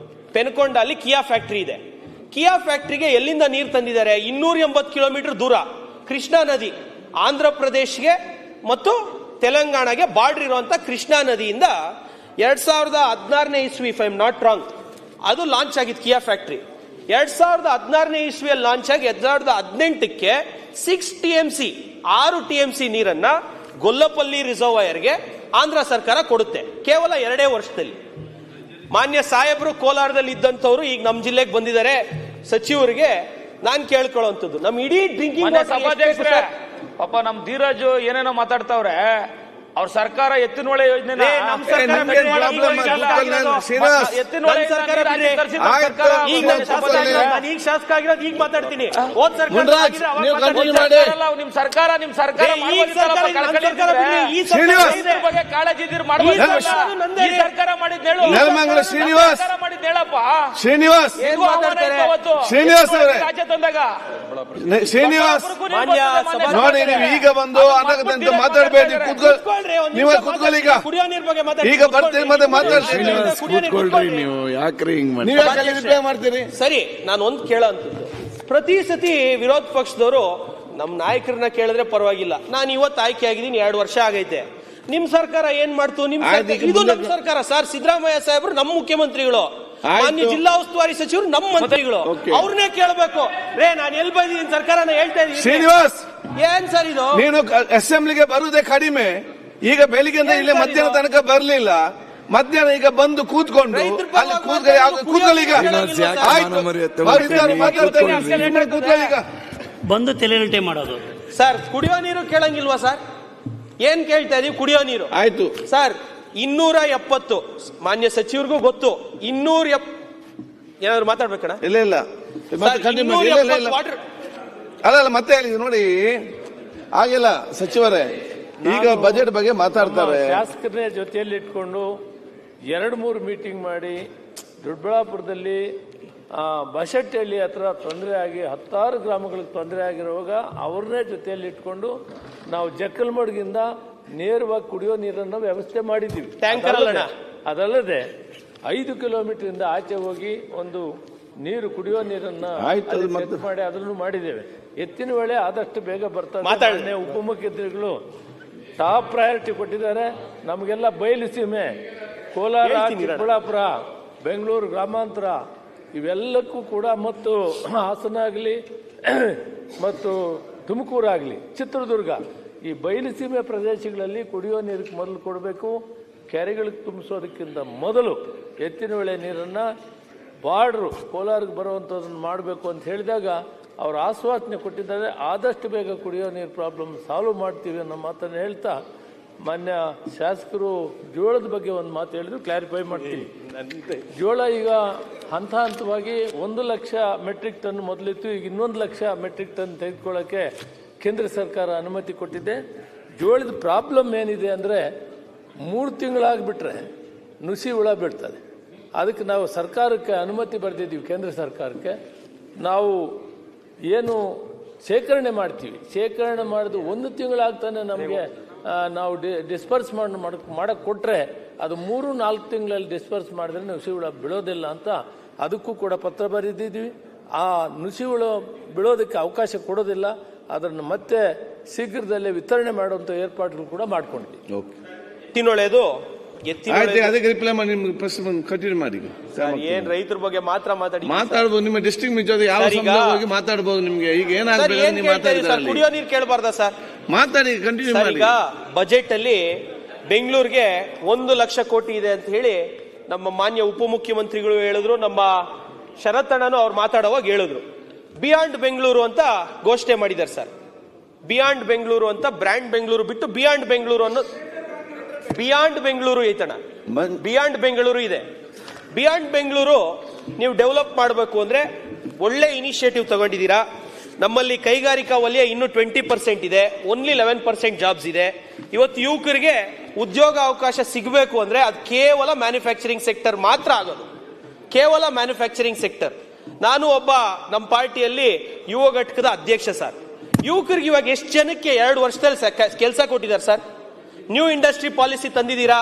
ಪೆನ್ಕೊಂಡ ಅಲ್ಲಿ ಕಿಯಾ ಫ್ಯಾಕ್ಟರಿ ಇದೆ. ಕಿಯಾ ಫ್ಯಾಕ್ಟರಿಗೆ ಎಲ್ಲಿಂದ ನೀರು ತಂದಿದ್ದಾರೆ? 280 ಕಿಲೋಮೀಟರ್ ದೂರ ಕೃಷ್ಣಾ ನದಿ, ಆಂಧ್ರ ಪ್ರದೇಶ್ಗೆ ಮತ್ತು ತೆಲಂಗಾಣಗೆ ಬಾರ್ಡರ್ ಇರುವಂತ ಕೃಷ್ಣಾ ನದಿಯಿಂದ 2016ನೇ ಇಸ್ವಿ, if I am not wrong, ಅದು ಲಾಂಚ್ ಆಗಿತ್ತು ಕಿಯಾ ಫ್ಯಾಕ್ಟರಿ. 2016ನೇ ಇಸ್ವಿಯಲ್ಲಿ ಲಾಂಚ್ ಆಗಿ 2018ಕ್ಕೆ 6 TMC 6 TMC ನೀರನ್ನ ಗೊಲ್ಲಪಲ್ಲಿ ರಿಸರ್ವಾಯರ್ಗೆ ಆಂಧ್ರ ಸರ್ಕಾರ ಕೊಡುತ್ತೆ ಕೇವಲ 2 ವರ್ಷದಲ್ಲಿ. ಮಾನ್ಯ ಸಾಹೇಬರು ಕೋಲಾರದಲ್ಲಿ ಇದ್ದಂಥವ್ರು ಈಗ ನಮ್ಮ ಜಿಲ್ಲೆಗೆ ಬಂದಿದ್ದಾರೆ. ಸಚಿವರಿಗೆ ನಾನು ಕೇಳ್ಕೊಳ್ಳುವಂಥದ್ದು, ನಮ್ಮ ಇಡೀ ಡ್ರಿಂಕಿಂಗ್ ಸಭಾಧ್ಯಕ್ಷರೇ, ಪಾಪ ನಮ್ ಧೀರಾಜು ಏನೇನೋ ಮಾತಾಡ್ತಾವ್ರೆ. ಅವ್ರ ಸರ್ಕಾರ ಎತ್ತಿನೊಳೆ ಯೋಜನೆ ಈಗ ಶಾಸಕ ಆಗಿರೋದು ಈಗ ಮಾತಾಡ್ತೀನಿ. ಹೋದ್ ಸರ್ಕಾರ ನಿಮ್ ಸರ್ಕಾರ ಕಾಳಜಿ ಸರ್ಕಾರ ಮಾಡಿದ್ ರಾಜ್ಯ ತಂದಾಗ ನೋಡಿ, ನೀವು ಈಗ ಬಂದು ಅನ್ನಕಂತ ಮಾತಾಡಬೇಡಿ. ನೀವು ಕೂತ್ಕೊಳ್ಳಿ. ಕುಡಿಯೋ ನೀರ್ ಬಗ್ಗೆ ಈಗ ಬರ್ತೀರಿ ಮತ್ತೆ ಮಾತಾಡ್ತೀನಿ. ನೀವು ಯಾಕ್ರಿ ಹಿಂಗ್ ಮಾಡ್ತೀರಿ? ಸರಿ, ನಾನು ಒಂದು ಕೇಳೋಂಥದ್ದು, ಪ್ರತಿ ಸತಿ ವಿರೋಧ ಪಕ್ಷದವರು ನಮ್ಮ ನಾಯಕರನ್ನ ಕೇಳಿದ್ರೆ ಪರವಾಗಿಲ್ಲ. ನಾನು ಇವತ್ತು ಆಯ್ಕೆ ಆಗಿದ್ದೀನಿ, 2 ವರ್ಷ ಆಗೈತೆ. ನಿಮ್ ಸರ್ಕಾರ ಏನ್ ಮಾಡ್ತು? ಇದು ನಮ್ ಸರ್ಕಾರ ಸರ್. ಸಿದ್ದರಾಮಯ್ಯ ಸಾಹೇಬರು ನಮ್ಮ ಮುಖ್ಯಮಂತ್ರಿಗಳು, ಮಾನ್ಯ ಜಿಲ್ಲಾ ಉಸ್ತುವಾರಿ ಸಚಿವರು ನಮ್ಮ ಮಂತ್ರಿಗಳು. ಅವ್ರನ್ನೇ ಕೇಳಬೇಕು. ನಾನು ಎಲ್ಲಿ ಬಂದಿದ್ದೀನಿ ಸರ್ಕಾರನ ಹೇಳ್ತಾ ಇದ್ದೀನಿ. ಶ್ರೀನಿವಾಸ್, ಏನ್ ಸರ್ ಇದು? ನೀನು ಅಸೆಂಬ್ಲಿಗೆ ಬರುವುದೇ ಕಡಿಮೆ. ಈಗ ಬೆಳಿಗ್ಗೆಯಿಂದ ಇಲ್ಲೇ ಮಧ್ಯಾಹ್ನ ತನಕ ಬರ್ಲಿಲ್ಲ. ಮಧ್ಯಾಹ್ನ ಈಗ ಬಂದು ಕೂತ್ಕೊಂಡು ಕೂತ್ಕೊಳ್ಳಿ. ಈಗ ಬಂದು ತಲೆಗಂಟೆ ಮಾಡೋದು ಸರ್. ಕುಡಿಯೋ ನೀರು ಕೇಳಂಗಿಲ್ವಾ ಸರ್? ಏನ್ ಕೇಳ್ತಾ ಇದೀವಿ? ಕುಡಿಯೋ ನೀರು ಆಯ್ತು ಸರ್. 270 ಮಾನ್ಯ ಸಚಿವರಿಗೂ ಗೊತ್ತು. 270 ಏನಾದ್ರು ಮಾತಾಡ್ಬೇಕಣ್ಣ? ಇಲ್ಲ ಮತ್ತೆ continue ಮಾಡಿ. ಇಲ್ಲ. ಅಲ್ಲ ಮತ್ತೆ ಹೇಳಿ ನೋಡಿ, ಆಗಿಲ್ಲ ಸಚಿವರೇ, ಈಗ ಬಜೆಟ್ ಬಗ್ಗೆ ಮಾತಾಡ್ತಾರೆ. ಶಾಸಕರನ್ನೇ ಜೊತೆಯಲ್ಲಿ ಇಟ್ಕೊಂಡು 2-3 ಮೀಟಿಂಗ್ ಮಾಡಿ ದೊಡ್ಡಬಳ್ಳಾಪುರದಲ್ಲಿ ಬಸಟ್ಟಹಳ್ಳಿ ಹತ್ರ ತೊಂದರೆ ಆಗಿ 10 ಗ್ರಾಮಗಳಿಗೆ ತೊಂದರೆ ಆಗಿರುವಾಗ ಅವ್ರನ್ನೇ ಜೊತೆಯಲ್ಲಿ ಇಟ್ಕೊಂಡು ನಾವು ಜಕ್ಕಲ್ಮಡ್ಗಿಂದ ನೇರವಾಗಿ ಕುಡಿಯೋ ನೀರನ್ನು ವ್ಯವಸ್ಥೆ ಮಾಡಿದ್ದೀವಿ. ಅದಲ್ಲದೆ 5 ಕಿಲೋಮೀಟರ್ ಇಂದ ಆಚೆ ಹೋಗಿ ಒಂದು ನೀರು ಕುಡಿಯೋ ನೀರನ್ನ ಮಾಡಿ ಅದನ್ನು ಮಾಡಿದ್ದೇವೆ. ಎತ್ತಿನ ವೇಳೆ ಆದಷ್ಟು ಬೇಗ ಬರ್ತದೆ. ಉಪಮುಖ್ಯಮಂತ್ರಿಗಳು ಟಾಪ್ ಪ್ರಯಾರಿಟಿ ಕೊಟ್ಟಿದ್ದಾರೆ. ನಮಗೆಲ್ಲ ಬಯಲು ಸೀಮೆ, ಕೋಲಾರ, ಚಿಕ್ಕಬಳ್ಳಾಪುರ, ಬೆಂಗಳೂರು ಗ್ರಾಮಾಂತರ ಇವೆಲ್ಲಕ್ಕೂ ಕೂಡ, ಮತ್ತು ಹಾಸನ ಆಗಲಿ ಮತ್ತು ತುಮಕೂರಾಗಲಿ, ಚಿತ್ರದುರ್ಗ, ಈ ಬಯಲುಸೀಮೆ ಪ್ರದೇಶಗಳಲ್ಲಿ ಕುಡಿಯೋ ನೀರಿಗೆ ಮೊದಲು ಕೊಡಬೇಕು. ಕೆರೆಗಳಿಗೆ ತುಂಬಿಸೋದಕ್ಕಿಂತ ಮೊದಲು ಎತ್ತಿನ ಹೊಳೆ ನೀರನ್ನು ಬಾರ್ಡ್ರು ಕೋಲಾರಕ್ಕೆ ಬರುವಂಥದ್ದನ್ನು ಮಾಡಬೇಕು ಅಂತ ಹೇಳಿದಾಗ ಅವರು ಆಶ್ವಾಸನೆ ಕೊಟ್ಟಿದ್ದಾರೆ. ಆದಷ್ಟು ಬೇಗ ಕುಡಿಯೋ ನೀರು ಪ್ರಾಬ್ಲಮ್ ಸಾಲ್ವ್ ಮಾಡ್ತೀವಿ ಅನ್ನೋ ಮಾತನ್ನು ಹೇಳ್ತಾ, ಮಾನ್ಯ ಶಾಸಕರು ಜೋಳದ ಬಗ್ಗೆ ಒಂದು ಮಾತು ಹೇಳಿದ್ರು, ಕ್ಲಾರಿಫೈ ಮಾಡ್ತೀನಿ. ಜೋಳ ಈಗ ಹಂತ ಹಂತವಾಗಿ 1 ಲಕ್ಷ ಮೆಟ್ರಿಕ್ ಟನ್ ಮೊದಲಿತ್ತು, ಈಗ 1 ಲಕ್ಷ ಮೆಟ್ರಿಕ್ ಟನ್ ತೆಗೆದುಕೊಳ್ಳೋಕ್ಕೆ ಕೇಂದ್ರ ಸರ್ಕಾರ ಅನುಮತಿ ಕೊಟ್ಟಿದೆ. ಜೋಳದ ಪ್ರಾಬ್ಲಮ್ ಏನಿದೆ ಅಂದರೆ 3 ತಿಂಗಳಾಗ್ಬಿಟ್ರೆ ನುಸಿ ಹುಳ ಬಿಡ್ತದೆ. ಅದಕ್ಕೆ ನಾವು ಸರ್ಕಾರಕ್ಕೆ ಅನುಮತಿ ಬರೆದಿದ್ದೀವಿ, ಕೇಂದ್ರ ಸರ್ಕಾರಕ್ಕೆ. ನಾವು ಏನು ಶೇಖರಣೆ ಮಾಡ್ತೀವಿ, ಶೇಖರಣೆ ಮಾಡಿದ್ದು 1 ತಿಂಗಳಾಗ್ತಾನೆ ನಮಗೆ ನಾವು ಡಿಸ್ಪರ್ಸ್ ಮಾಡಕ್ಕೆ ಕೊಟ್ಟರೆ ಅದು 3-4 ತಿಂಗಳಲ್ಲಿ ಡಿಸ್ಪರ್ಸ್ ಮಾಡಿದ್ರೆ ನುಸಿ ಹುಳ ಬೀಳೋದಿಲ್ಲ ಅಂತ ಅದಕ್ಕೂ ಕೂಡ ಪತ್ರ ಬರೆದಿದ್ದೀವಿ. ಆ ನುಸಿ ಹುಳ ಬೀಳೋದಕ್ಕೆ ಅವಕಾಶ ಕೊಡೋದಿಲ್ಲ. ಅದನ್ನು ಮತ್ತೆ ಶೀಘ್ರದಲ್ಲೇ ವಿತರಣೆ ಮಾಡುವಂಥ ಏರ್ಪಾಡುಗಳು ಕೂಡ ಮಾಡ್ಕೊಂಡಿದ್ದೀವಿ. ಎತ್ತಿನೊಳೆದು ಅದಕ್ಕೆ ರಿಪ್ಲೈ ಮಾಡಿ, ನಿಮ್ಗೆ ಪ್ರಶ್ನೆ ಕಂಟಿನ್ಯೂ ಮಾಡಿ. ಏನ್ ರೈತರ ಬಗ್ಗೆ ಮಾತಾಡ್ಬೋದು, ನಿಮ್ಮ ಡಿಸ್ಟ್ರಿಕ್ಟ್ ಮಿಜೋದು ಯಾವ ಹೋಗಿ ಮಾತಾಡ್ಬೋದು. ನಿಮ್ಗೆ ಈಗ ಏನಾಗ್ಬೇಕು, ಕುಡಿಯೋ ನೀರು ಕೇಳಬಾರ್ದ ಸರ್? ಮಾತಾಡಿ, ಕಂಟಿನ್ಯೂ ಮಾಡಿ. ಈಗ ಬಜೆಟ್ ಅಲ್ಲಿ ಬೆಂಗಳೂರಿಗೆ 1 ಲಕ್ಷ ಕೋಟಿ ಇದೆ ಅಂತ ಹೇಳಿ ನಮ್ಮ ಮಾನ್ಯ ಉಪಮುಖ್ಯಮಂತ್ರಿಗಳು ಹೇಳಿದ್ರು, ನಮ್ಮ ಶರತ್ತಣ್ಣನು ಅವ್ರು ಮಾತಾಡುವಾಗ ಹೇಳಿದ್ರು. ಬಿಯಾಂಡ್ ಬೆಂಗಳೂರು ಅಂತ ಘೋಷಣೆ ಮಾಡಿದ್ದಾರೆ ಸರ್. ಬಿಯಾಂಡ್ ಬೆಂಗಳೂರು ಅಂತ, ಬ್ರ್ಯಾಂಡ್ ಬೆಂಗಳೂರು ಬಿಟ್ಟು ಬಿಯಾಂಡ್ ಬೆಂಗಳೂರು ಅನ್ನೋ, ಬಿಯಾಂಡ್ ಬೆಂಗಳೂರು ಐತಣ್ಣ, ಬಿಯಾಂಡ್ ಬೆಂಗಳೂರು ಇದೆ. ಬಿಯಾಂಡ್ ಬೆಂಗಳೂರು ನೀವು ಡೆವಲಪ್ ಮಾಡಬೇಕು ಅಂದ್ರೆ ಒಳ್ಳೆ ಇನಿಷಿಯೇಟಿವ್ ತಗೊಂಡಿದ್ದೀರಾ. ನಮ್ಮಲ್ಲಿ ಕೈಗಾರಿಕಾ ವಲಯ ಇನ್ನೂ 20% ಇದೆ, ಓನ್ಲಿ 11% ಜಾಬ್ಸ್ ಇದೆ. ಇವತ್ತು ಯುವಕರಿಗೆ ಉದ್ಯೋಗ ಅವಕಾಶ ಸಿಗಬೇಕು ಅಂದ್ರೆ ಅದು ಕೇವಲ ಮ್ಯಾನುಫ್ಯಾಕ್ಚರಿಂಗ್ ಸೆಕ್ಟರ್ ಮಾತ್ರ ಆಗೋದು, ಕೇವಲ ಮ್ಯಾನುಫ್ಯಾಕ್ಚರಿಂಗ್ ಸೆಕ್ಟರ್. ನಾನು ಒಬ್ಬ ನಮ್ಮ ಪಾರ್ಟಿಯಲ್ಲಿ ಯುವ ಘಟಕದ ಅಧ್ಯಕ್ಷ ಸರ್. ಯುವಕರಿಗೆ ಇವಾಗ ಎಷ್ಟು ಜನಕ್ಕೆ 2 ವರ್ಷದಲ್ಲಿ ಕೆಲಸ ಕೊಟ್ಟಿದ್ದಾರೆ ಸರ್? ನ್ಯೂ ಇಂಡಸ್ಟ್ರಿ ಪಾಲಿಸಿ ತಂದಿದ್ದೀರಾ.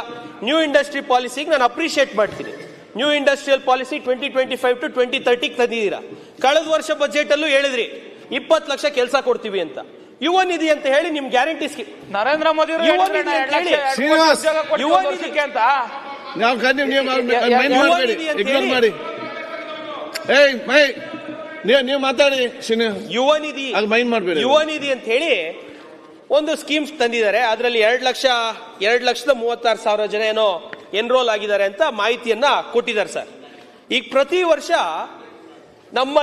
ನ್ಯೂ ಇಂಡಸ್ಟ್ರಿ ಪಾಲಿಸಿಗೆ ನಾನು ಅಪ್ರಿಷಿಯೇಟ್ ಮಾಡ್ತೀನಿ. ನ್ಯೂ ಇಂಡಸ್ಟ್ರಿಯಲ್ ಪಾಲಿಸಿ 2025 to 2030 ತಂದಿದ್ದೀರಾ. ಕಳೆದ ವರ್ಷ ಬಜೆಟ್ ಅಲ್ಲೂ ಹೇಳಿದ್ರಿ 20 ಲಕ್ಷ ಕೆಲಸ ಕೊಡ್ತೀವಿ ಅಂತ. ಯುವ ನಿಧಿ ಅಂತ ಹೇಳಿ ನಿಮ್ ಗ್ಯಾರಂಟಿ ಸ್ಕೀಮ್ ನರೇಂದ್ರ ಮೋದಿ ನೀವು ಮಾತಾಡಿ. ಯುವ ನಿಧಿ ಅಂತ ಹೇಳಿ ಒಂದು ಸ್ಕೀಮ್ಸ್ ತಂದಿದ್ದಾರೆ. ಅದರಲ್ಲಿ 2,36,000 ಜನ ಏನೋ ಎನ್ರೋಲ್ ಆಗಿದ್ದಾರೆ ಅಂತ ಮಾಹಿತಿಯನ್ನ ಕೊಟ್ಟಿದ್ದಾರೆ ಸರ್. ಈಗ ಪ್ರತಿ ವರ್ಷ ನಮ್ಮ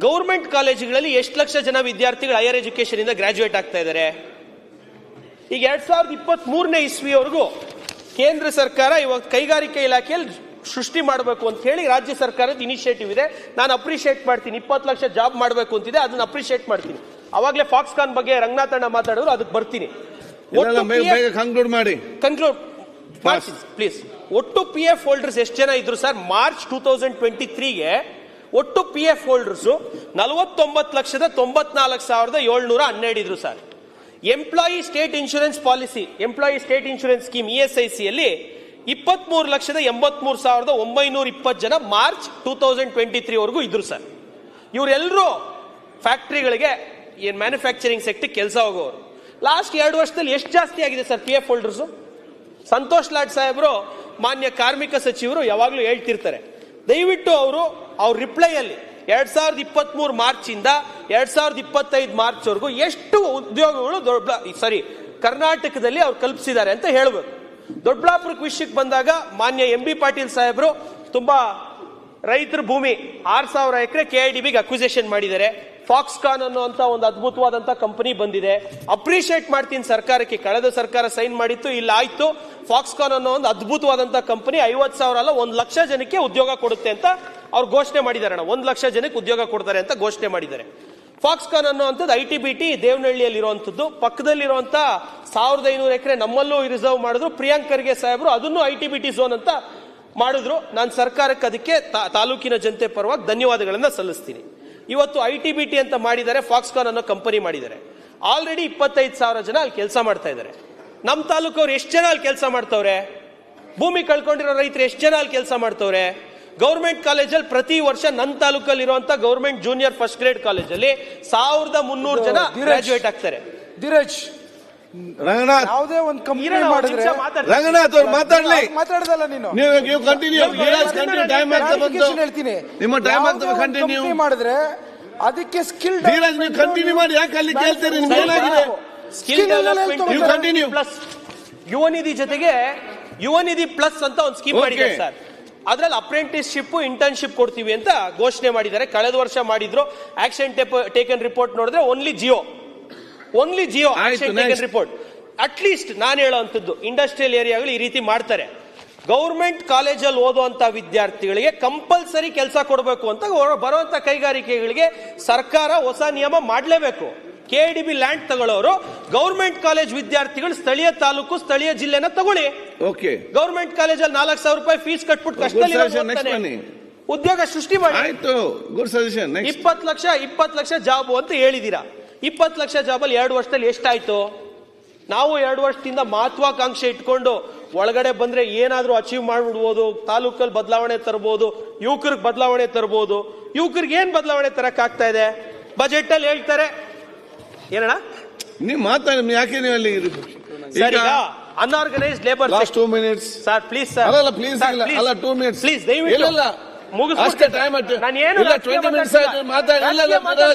ಗೌರ್ಮೆಂಟ್ ಕಾಲೇಜುಗಳಲ್ಲಿ ಎಷ್ಟು ಲಕ್ಷ ಜನ ವಿದ್ಯಾರ್ಥಿಗಳು ಹೈಯರ್ ಎಜುಕೇಶನ್ ಇಂದ ಗ್ರಾಜುಯೇಟ್ ಆಗ್ತಾ ಇದ್ದಾರೆ? ಈಗ 2023ನೇ ಇಸ್ವಿವರೆಗೂ ಕೇಂದ್ರ ಸರ್ಕಾರ ಇವಾಗ ಕೈಗಾರಿಕಾ ಇಲಾಖೆಯಲ್ಲಿ ಸೃಷ್ಟಿ ಮಾಡಬೇಕು ಅಂತ ಹೇಳಿ ರಾಜ್ಯ ಸರ್ಕಾರದ ಇನಿಷಿಯೇಟಿವ್ ಇದೆ. ನಾನು ಅಪ್ರಿಷಿಯೇಟ್ ಮಾಡ್ತೀನಿ. 20 ಲಕ್ಷ ಜಾಬ್ ಮಾಡಬೇಕು ಅಂತಿದೆ, ಅದನ್ನ ಅಪ್ರಿಷಿಯೇಟ್ ಮಾಡ್ತೀನಿ. ಅವಾಗಲೇ ಫಾಕ್ಸ್ಕಾನ್ ಬಗ್ಗೆ ರಂಗನಾಥಣ್ಣ ಮಾತಾಡಿದ್ರು, ಅದಕ್ಕೆ ಬರ್ತೀನಿ. ಕನ್ಕ್ಲೂಡ್ ಮಾಡಿ ಪ್ಲೀಸ್. ಒಟ್ಟು PF ಹೋಲ್ಡರ್ಸ್ ಎಷ್ಟು ಜನ ಇದ್ರು ಸರ್? ಮಾರ್ಚ್ 2023ಗೆ ಒಟ್ಟು PF ಹೋಲ್ಡರ್ಸ್ 49,94,712 ಇದ್ರು sir. Employee state insurance policy, employee state insurance scheme ESIC ಅಲ್ಲಿ 23,83,920 ಜನ ಮಾರ್ಚ್ 2023 ವರೆಗೂ ಇದ್ರು ಸರ್. ಇವರೆಲ್ಲರೂ ಫ್ಯಾಕ್ಟರಿಗಳಿಗೆ ಏನ್ ಮ್ಯಾನುಫ್ಯಾಕ್ಚರಿಂಗ್ ಸೆಕ್ಟರ್ ಕೆಲಸ ಹೋಗೋರು. ಲಾಸ್ಟ್ 2 ವರ್ಷದಲ್ಲಿ ಎಷ್ಟು ಜಾಸ್ತಿ ಆಗಿದೆ sir PF holders? Santosh Lad ಸಾಹೇಬ್ರು, ಮಾನ್ಯ ಕಾರ್ಮಿಕ ಸಚಿವರು ಯಾವಾಗ್ಲೂ ಹೇಳ್ತಿರ್ತಾರೆ, ದಯವಿಟ್ಟು ಅವ್ರ ರಿಪ್ಲೈ ಅಲ್ಲಿ 2023 ಮಾರ್ಚ್ ಇಂದ 2025 ಮಾರ್ಚ್ ವರೆಗೂ ಎಷ್ಟು ಉದ್ಯೋಗಗಳು ಕರ್ನಾಟಕದಲ್ಲಿ ಅವ್ರು ಕಲ್ಪಿಸಿದ್ದಾರೆ ಅಂತ ಹೇಳಬೇಕು. ದೊಡ್ಡಬಳ್ಳಾಪುರಕ್ಕೆ ವಿಷಯಕ್ಕೆ ಬಂದಾಗ ಮಾನ್ಯ MB ಪಾಟೀಲ್ ಸಾಹೇಬ್ರು ತುಂಬಾ ರೈತರ ಭೂಮಿ 6,000 ಎಕರೆ KIDBಗೆ ಅಕ್ವಿಸೇಷನ್ ಮಾಡಿದ್ದಾರೆ. ಫಾಕ್ಸ್ಕಾನ್ ಅನ್ನುವಂತ ಒಂದು ಅದ್ಭುತವಾದಂತ ಕಂಪನಿ ಬಂದಿದೆ. ಅಪ್ರಿಶಿಯೇಟ್ ಮಾಡ್ತೀನಿ ಸರ್ಕಾರಕ್ಕೆ. ಕಳೆದ ಸರ್ಕಾರ ಸೈನ್ ಮಾಡಿತ್ತು, ಇಲ್ಲ ಆಯ್ತು. ಫಾಕ್ಸ್ಕಾನ್ ಅನ್ನೋ ಒಂದು ಅದ್ಭುತವಾದಂತ ಕಂಪನಿ 50,000 ಅಲ್ಲ 1,00,000 ಜನಕ್ಕೆ ಉದ್ಯೋಗ ಕೊಡುತ್ತೆ ಅಂತ ಅವ್ರು ಘೋಷಣೆ ಮಾಡಿದ್ದಾರೆ. 1,00,000 ಜನಕ್ಕೆ ಉದ್ಯೋಗ ಕೊಡ್ತಾರೆ ಅಂತ ಘೋಷಣೆ ಮಾಡಿದ್ದಾರೆ. ಫಾಕ್ಸ್ಕಾನ್ ಅನ್ನುವಂಥದ್ದು ITBT ದೇವನಹಳ್ಳಿಯಲ್ಲಿ ಇರುವಂತದ್ದು. ಪಕ್ಕದಲ್ಲಿರುವಂತ 1,500 ಎಕರೆ ನಮ್ಮಲ್ಲೂ ರಿಸರ್ವ್ ಮಾಡಿದ್ರು. ಪ್ರಿಯಾಂಕ್ ಖರ್ಗೆ ಸಾಹೇಬರು ಅದನ್ನು ITBT ಝೋನ್ ಅಂತ ಮಾಡಿದ್ರು. ನಾನು ಸರ್ಕಾರಕ್ಕೆ ಅದಕ್ಕೆ ತಾಲೂಕಿನ ಜನತೆ ಪರವಾಗಿ ಧನ್ಯವಾದಗಳನ್ನ ಸಲ್ಲಿಸ್ತೀನಿ. ಇವತ್ತು ITBT ಅಂತ ಮಾಡಿದ್ದಾರೆ, ಫಾಕ್ಸ್ಕಾನ್ ಅನ್ನೋ ಕಂಪನಿ ಮಾಡಿದ್ದಾರೆ. ಆಲ್ರೆಡಿ 25,000 ಜನ ಅಲ್ಲಿ ಕೆಲಸ ಮಾಡ್ತಾ ಇದ್ದಾರೆ. ನಮ್ಮ ತಾಲೂಕವ್ರು ಎಷ್ಟು ಜನ ಅಲ್ಲಿ ಕೆಲಸ ಮಾಡ್ತವ್ರೆ? ಭೂಮಿ ಕಳ್ಕೊಂಡಿರೋ ರೈತರು ಎಷ್ಟು ಜನ ಅಲ್ಲಿ ಕೆಲಸ ಮಾಡ್ತವ್ರೆ? ಗೌರ್ಮೆಂಟ್ ಕಾಲೇಜಲ್ಲಿ ಪ್ರತಿ ವರ್ಷ ನನ್ನ ತಾಲೂಕಲ್ಲಿ ಇರುವಂತ ಗೌರ್ಮೆಂಟ್ ಜೂನಿಯರ್ ಫಸ್ಟ್ ಗ್ರೇಡ್ ಕಾಲೇಜಲ್ಲಿ 1,300 ಜನ ಗ್ರಾಜುಯೇಟ್ ಆಗ್ತಾರೆ. ಧೀರಜ್, ರಂಗನಾಥ್, ಯಾವುದೇ ಒಂದು ಕಂಪನಿ ಮಾಡಿದ್ರೆ ರಂಗನಾಥ್ ಅವ್ರು ಮಾತಾಡ್ಲಿ. ಮಾತಾಡದಲ್ಲ ನೀನು. ನೀವು ಕಂಟಿನ್ಯೂ. ಟೈಮ್ ಆಗ್ತಾ ಬಂತು. ಹೇಳ್ತೀನಿ, ನಿಮ್ಮ ಟೈಮ್ ಆಗ್ತದೆ. ಕಂಟಿನ್ಯೂ ಮಾಡಿದ್ರೆ ಅದಕ್ಕೆ ಸ್ಕಿಲ್ ಧೀರಜ್ ನೀವು ಕಂಟಿನ್ಯೂ ಮಾಡಿ. ಯಾಕೆ ಅಲ್ಲಿ ಕೇಳ್ತೀರಿ? ನಿಮ್ಗೆ ಏನಾಗಿದೆ? ಸ್ಕಿಲ್ ಡೆವಲಪ್ಮೆಂಟ್ ನೀವು ಕಂಟಿನ್ಯೂ. ಪ್ಲಸ್ ಯುವ ನಿಧಿ ಜೊತೆಗೆ ಯುವ ನಿಧಿ ಪ್ಲಸ್ ಅಂತ ಒಂದು ಸ್ಕೀಮ್ ಮಾಡಿದ್ದಾರೆ ಸರ್. ಅದ್ರಲ್ಲಿ ಅಪ್ರೆಂಟಿಸ್ಶಿಪ್ ಇಂಟರ್ನ್ಶಿಪ್ ಕೊಡ್ತೀವಿ ಅಂತ ಘೋಷಣೆ ಮಾಡಿದ್ದಾರೆ. ಕಳೆದ ವರ್ಷ ಮಾಡಿದ್ರು. ಆಕ್ಷನ್ ಟೇಕನ್ ರಿಪೋರ್ಟ್ ನೋಡಿದ್ರೆ only Jio action taken report. At least ನಾನು ಹೇಳೋವಂಥದ್ದು ಇಂಡಸ್ಟ್ರಿಯಲ್ ಏರಿಯಾಗಳು ಈ ರೀತಿ ಮಾಡ್ತಾರೆ. ಗೌರ್ಮೆಂಟ್ ಕಾಲೇಜಲ್ಲಿ ಓದುವಂತ ವಿದ್ಯಾರ್ಥಿಗಳಿಗೆ ಕಂಪಲ್ಸರಿ ಕೆಲಸ ಕೊಡಬೇಕು ಅಂತ ಬರುವಂತ ಕೈಗಾರಿಕೆಗಳಿಗೆ ಸರ್ಕಾರ ಹೊಸ ನಿಯಮ ಮಾಡಲೇಬೇಕು. KIDB ಲ್ಯಾಂಡ್ ತಗೊಳ್ಳೋರು ಗೌರ್ಮೆಂಟ್ ಕಾಲೇಜ್ ವಿದ್ಯಾರ್ಥಿಗಳು ಸ್ಥಳೀಯ ತಾಲೂಕು ಸ್ಥಳೀಯ ಜಿಲ್ಲೆನ ತಗೊಳ್ಳಿ. ಗೌರ್ಮೆಂಟ್ ಕಾಲೇಜಲ್ಲಿ 4,000 ರೂಪಾಯಿ ಫೀಸ್ ಕಟ್ಬಿಟ್ಟು ಕಷ್ಟದಲ್ಲಿ ಉದ್ಯೋಗ ಸೃಷ್ಟಿ ಮಾಡಿ. 20 ಲಕ್ಷ ಜಾಬ್ ಅಂತ ಹೇಳಿದೀರಾ. 20 ಲಕ್ಷ ಜಾಬಲ್ಲಿ 2 ವರ್ಷದಲ್ಲಿ ಎಷ್ಟಾಯ್ತು? ನಾವು 2 ವರ್ಷದಿಂದ ಮಹತ್ವಾಕಾಂಕ್ಷೆ ಇಟ್ಕೊಂಡು ಒಳಗಡೆ ಬಂದ್ರೆ ಏನಾದ್ರೂ ಅಚೀವ್ ಮಾಡ್ಬಿಡ್ಬೋದು, ತಾಲೂಕಲ್ಲಿ ಬದಲಾವಣೆ ತರಬಹುದು, ಯುವಕರಿಗೆ ಬದಲಾವಣೆ ತರಬಹುದು. ಯುವಕರಿಗೆ ಏನ್ ಬದಲಾವಣೆ ತರಕ್ ಆಗ್ತಾ ಇದೆ? ಬಜೆಟ್ ಅಲ್ಲಿ ಹೇಳ್ತಾರೆ ಏನಣ್ಣ, ನೀವು ಮಾತಾಡಿ. ಯಾಕೆ ನೀವು ಅಲ್ಲಿ unorganised labour last 2 minutes sir please sir. ಅಲ್ಲ ಪ್ಲೀಸ್ ಅಲ್ಲ 2 ಮಿನಿಟ್ಸ್ ಪ್ಲೀಸ್ ದಯವಿಟ್ಟು ಅಷ್ಟೇ ಟೈಮ್ ನಾನು 20 ಮಿನಿಟ್ಸ್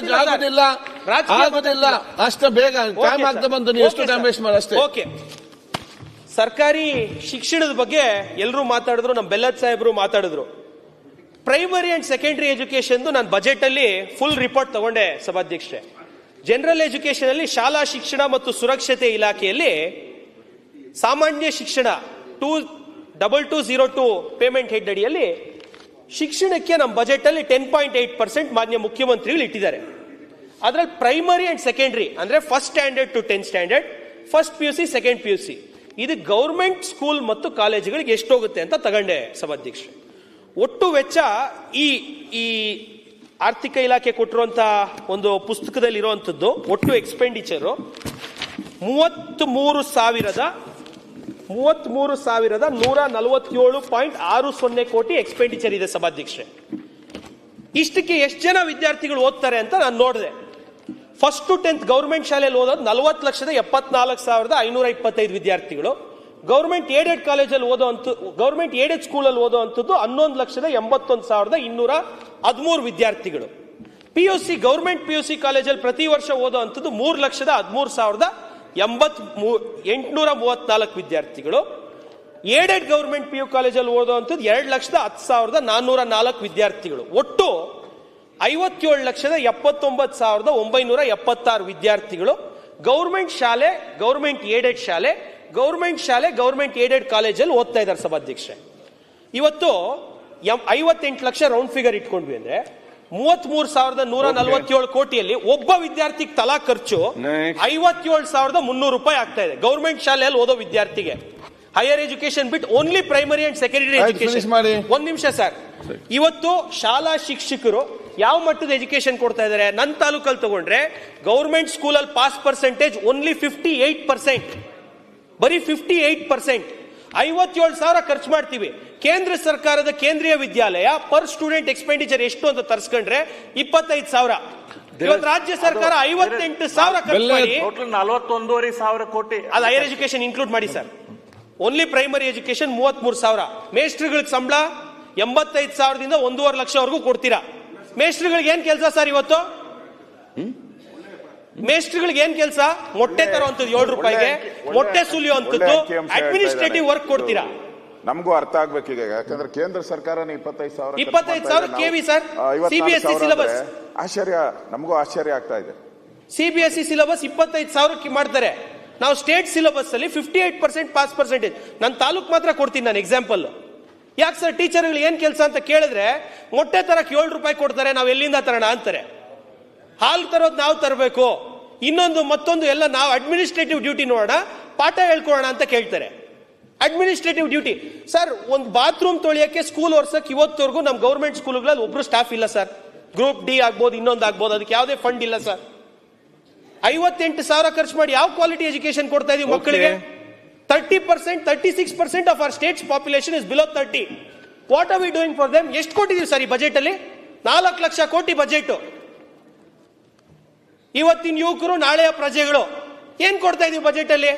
ಆಗೋದಿಲ್ಲ ಅಷ್ಟು ಬೇಗ ಟೈಮ್ ಆಗ್ತಾ ಬಂತು. ನೀವು ಎಷ್ಟು ಟೈಮ್ ವೇಸ್ಟ್ ಮಾಡಿ ಅಷ್ಟೇ. ಓಕೆ, ಸರ್ಕಾರಿ ಶಿಕ್ಷಣದ ಬಗ್ಗೆ ಎಲ್ಲರೂ ಮಾತಾಡಿದ್ರು. ನಮ್ಮ ಬೆಲ್ಲದ್ ಸಾಹೇಬರು ಮಾತಾಡಿದ್ರು. ಪ್ರೈಮರಿ ಅಂಡ್ ಸೆಕೆಂಡರಿ ಎಜುಕೇಶನ್ ನಾನು ಬಜೆಟ್ ಅಲ್ಲಿ ಫುಲ್ ರಿಪೋರ್ಟ್ ತಗೊಂಡೆ ಸಭಾಧ್ಯಕ್ಷೆ. ಜನರಲ್ ಎಜುಕೇಶನ್ ಅಲ್ಲಿ ಶಾಲಾ ಶಿಕ್ಷಣ ಮತ್ತು ಸುರಕ್ಷತೆ ಇಲಾಖೆಯಲ್ಲಿ ಸಾಮಾನ್ಯ ಶಿಕ್ಷಣ 2202 ಪೇಮೆಂಟ್ ಹೆಡ್ ಅಡಿಯಲ್ಲಿ ಶಿಕ್ಷಣಕ್ಕೆ ನಮ್ಮ ಬಜೆಟ್ ಅಲ್ಲಿ 10.8% ಮಾನ್ಯ ಮುಖ್ಯಮಂತ್ರಿಗಳು ಇಟ್ಟಿದ್ದಾರೆ. ಅದರಲ್ಲಿ ಪ್ರೈಮರಿ ಅಂಡ್ ಸೆಕೆಂಡರಿ ಅಂದ್ರೆ first standard to 10th standard, first PUC second PUC ಇದು ಗೌರ್ಮೆಂಟ್ ಸ್ಕೂಲ್ ಮತ್ತು ಕಾಲೇಜುಗಳಿಗೆ ಎಷ್ಟೋಗುತ್ತೆ ಅಂತ ತಗೊಂಡೆ ಸಭಾಧ್ಯಕ್ಷೆ. ಒಟ್ಟು ವೆಚ್ಚ ಈ ಆರ್ಥಿಕ ಇಲಾಖೆ ಕೊಟ್ಟಿರುವಂತಹ ಒಂದು ಪುಸ್ತಕದಲ್ಲಿ ಇರುವಂತದ್ದು ಒಟ್ಟು ಎಕ್ಸ್ಪೆಂಡಿಚರ್ 33,147.60 ಕೋಟಿ ಎಕ್ಸ್ಪೆಂಡಿಚರ್ ಇದೆ ಸಭಾಧ್ಯಕ್ಷೆ. ಇಷ್ಟಕ್ಕೆ ಎಷ್ಟು ಜನ ವಿದ್ಯಾರ್ಥಿಗಳು ಓದ್ತಾರೆ ಅಂತ ನಾನು ನೋಡಿದೆ. ಫಸ್ಟ್ ಟು 10th ಗೌರ್ಮೆಂಟ್ ಶಾಲೆಯಲ್ಲಿ ಓದೋದು 40,74,525 ವಿದ್ಯಾರ್ಥಿಗಳು. ಗೌರ್ಮೆಂಟ್ ಏಡೆಡ್ ಕಾಲೇಜಲ್ಲಿ ಗೌರ್ಮೆಂಟ್ ಏಡೆಡ್ ಸ್ಕೂಲಲ್ಲಿ ಓದುವಂಥದ್ದು 11,81,213 ವಿದ್ಯಾರ್ಥಿಗಳು. PUC ಗೌರ್ಮೆಂಟ್ PUC ಕಾಲೇಜಲ್ಲಿ ಪ್ರತಿ ವರ್ಷ ಓದುವಂಥದ್ದು 3,13,834 ವಿದ್ಯಾರ್ಥಿಗಳು. ಏಡೆಡ್ ಗೌರ್ಮೆಂಟ್ PU ಕಾಲೇಜಲ್ಲಿ ಓದುವಂಥದ್ದು 2,10,404 ವಿದ್ಯಾರ್ಥಿಗಳು. ಒಟ್ಟು 57,79,976 ವಿದ್ಯಾರ್ಥಿಗಳು ಗೌರ್ಮೆಂಟ್ ಶಾಲೆ, ಗೌರ್ಮೆಂಟ್ ಏಡೆಡ್ ಶಾಲೆ, ಗೌರ್ಮೆಂಟ್ ಏಡೆಡ್ ಕಾಲೇಜಲ್ಲಿ ಓದ್ತಾ ಇದ್ದಾರೆ ಸಭಾಧ್ಯಕ್ಷೆ. ಇವತ್ತು 58 ಲಕ್ಷ ರೌಂಡ್ ಫಿಗರ್ ಇಟ್ಕೊಂಡ್ವಿ ಅಂದ್ರೆ 33,147 ಕೋಟಿಯಲ್ಲಿ ಒಬ್ಬ ವಿದ್ಯಾರ್ಥಿಗೆ ತಲಾ ಖರ್ಚು 57,300 ರೂಪಾಯಿ ಆಗ್ತಾ ಇದೆ ಗೌರ್ಮೆಂಟ್ ಶಾಲೆಯಲ್ಲಿ ಓದೋ ವಿದ್ಯಾರ್ಥಿಗೆ. Higher education bit only primary and secondary education. ಒಂದ್ ನಿಮಿಷ ಸರ್. ಇವತ್ತು ಶಾಲಾ ಶಿಕ್ಷಕರು ಯಾವ ಮಟ್ಟದ ಎಜುಕೇಶನ್ ಕೊಡ್ತಾ ಇದ್ದಾರೆ? ನನ್ನ ತಾಲೂಕಲ್ಲಿ ತಗೊಂಡ್ರೆ ಗೌರ್ಮೆಂಟ್ ಸ್ಕೂಲಲ್ಲಿ ಪಾಸ್ ಪರ್ಸೆಂಟೇಜ್ ಓನ್ಲಿ 58%, ಬರೀ 58%. 57,000 ಖರ್ಚು ಮಾಡ್ತೀವಿ. ಕೇಂದ್ರ ಸರ್ಕಾರದ ಕೇಂದ್ರೀಯ ವಿದ್ಯಾಲಯ ಪರ್ ಸ್ಟೂಡೆಂಟ್ ಎಕ್ಸ್ಪೆಂಡಿಚರ್ ಎಷ್ಟು ಅಂತ ತರಿಸ್ಕೊಂಡ್ರೆ 25,000. ಇವತ್ತು ರಾಜ್ಯ ಸರ್ಕಾರ 58,000 ಖರ್ಚು ಮಾಡಿ 41,500 ಕೋಟಿ ಅದು ಹೈಯರ್ ಎಜುಕೇಶನ್ ಇನ್ಕ್ಲೂಡ್ ಮಾಡಿ ಸರ್. Only primary education 33,000. ಮೇಸ್ಟ್ರಿಗಳಿಗೆ ಸಂಬಳ 85,000ದಿಂದ 1.5 ಲಕ್ಷವರೆಗೂ ಕೊಡ್ತೀರಾ. ಮೇಸ್ಟ್ರಿಗಳಿಗೆ ಏನ್ ಕೆಲಸ ಸರ್? ಇವತ್ತು ಮೇಸ್ಟ್ರಿಗಳಿಗೆ ಏನ್ ಕೆಲಸ? ಮೊಟ್ಟೆ ತರುವಂತದ್ದು 7 ರೂಪಾಯಿಗೆ, ಮೊಟ್ಟೆ ಸುಲಿಯುವಂತದ್ದು, ಅಡ್ಮಿನಿಸ್ಟ್ರೇಟಿವ್ ವರ್ಕ್ ಕೊಡ್ತೀರಾ. ನಮಗೂ ಅರ್ಥ ಆಗ್ಬೇಕು ಈಗ, ಯಾಕಂದ್ರೆ ಕೇಂದ್ರ ಸರ್ಕಾರನೇ 25,000 25,000 KV ಸರ್, CBSE ಸಿಲೆಬಸ್. ಆಶ್ಚರ್ಯ, ನಮಗೂ ಆಶ್ಚರ್ಯ ಆಗ್ತಾ ಇದೆ. CBSE ಸಿಲೆಬಸ್ 25,000 ಮಾಡ್ತಾರೆ. ನಾವು ಸ್ಟೇಟ್ ಸಿಲೆಬಸ್ ಅಲ್ಲಿ 58% ಪಾಸ್ ಪರ್ಸೆಂಟೇಜ್. ನನ್ನ ತಾಲೂಕ್ ಮಾತ್ರ ಕೊಡ್ತೀನಿ ನಾನು ಎಕ್ಸಾಂಪಲ್. ಯಾಕೆ ಸರ್ ಟೀಚರ್ಗಳು ಏನ್ ಕೆಲಸ ಅಂತ ಕೇಳಿದ್ರೆ ಮೊಟ್ಟೆ ತರಕ್ಕೆ 7 ರೂಪಾಯಿ ಕೊಡ್ತಾರೆ, ನಾವು ಎಲ್ಲಿಂದ ತರೋಣ ಅಂತಾರೆ. ಹಾಲು ತರೋದು ನಾವು ತರಬೇಕು, ಮತ್ತೊಂದು ಎಲ್ಲ ನಾವು ಅಡ್ಮಿನಿಸ್ಟ್ರೇಟಿವ್ ಡ್ಯೂಟಿ ನೋಡೋಣ, ಪಾಠ ಹೇಳ್ಕೊಡೋಣ ಅಂತ ಕೇಳ್ತಾರೆ. Administrative duty sir. ಒಂದು ಬಾತ್ರೂಮ್ ತೊಳಿಯಕ್ಕೆ ಸ್ಕೂಲ್ ವರ್ಷಕ್ಕೆ ಇವತ್ತವರೆಗೂ ನಮ್ಮ ಗೌರ್ಮೆಂಟ್ ಸ್ಕೂಲ್ಗಳಲ್ಲಿ ಒಬ್ರು ಸ್ಟಾಫ್ ಇಲ್ಲ ಸರ್. ಗ್ರೂಪ್ ಡಿ ಆಗ್ಬೋದು, ಇನ್ನೊಂದು ಆಗ್ಬೋದು, ಅದಕ್ಕೆ ಯಾವುದೇ ಫಂಡ್ ಇಲ್ಲ ಸರ್. 58,000 ಖರ್ಚು ಮಾಡಿ ಯಾವ ಕ್ವಾಲಿಟಿ ಎಜುಕೇಶನ್ ಕೊಡ್ತಾ ಇದೀವಿ ಮಕ್ಕಳಿಗೆ? 30%, 36% of our States population is below 30. What are we doing for them? ಎಷ್ಟು ಕೊಟ್ಟಿದೀವಿ ಸರ್ ಈ ಬಜೆಟ್ ಅಲ್ಲಿ? 4 ಲಕ್ಷ ಕೋಟಿ ಬಜೆಟ್. ಇವತ್ತಿನ ಯುವಕರು ನಾಳೆಯ ಪ್ರಜೆಗಳು. ಏನ್ ಕೊಡ್ತಾ ಇದೀವಿ ಬಜೆಟ್ ಅಲ್ಲಿ?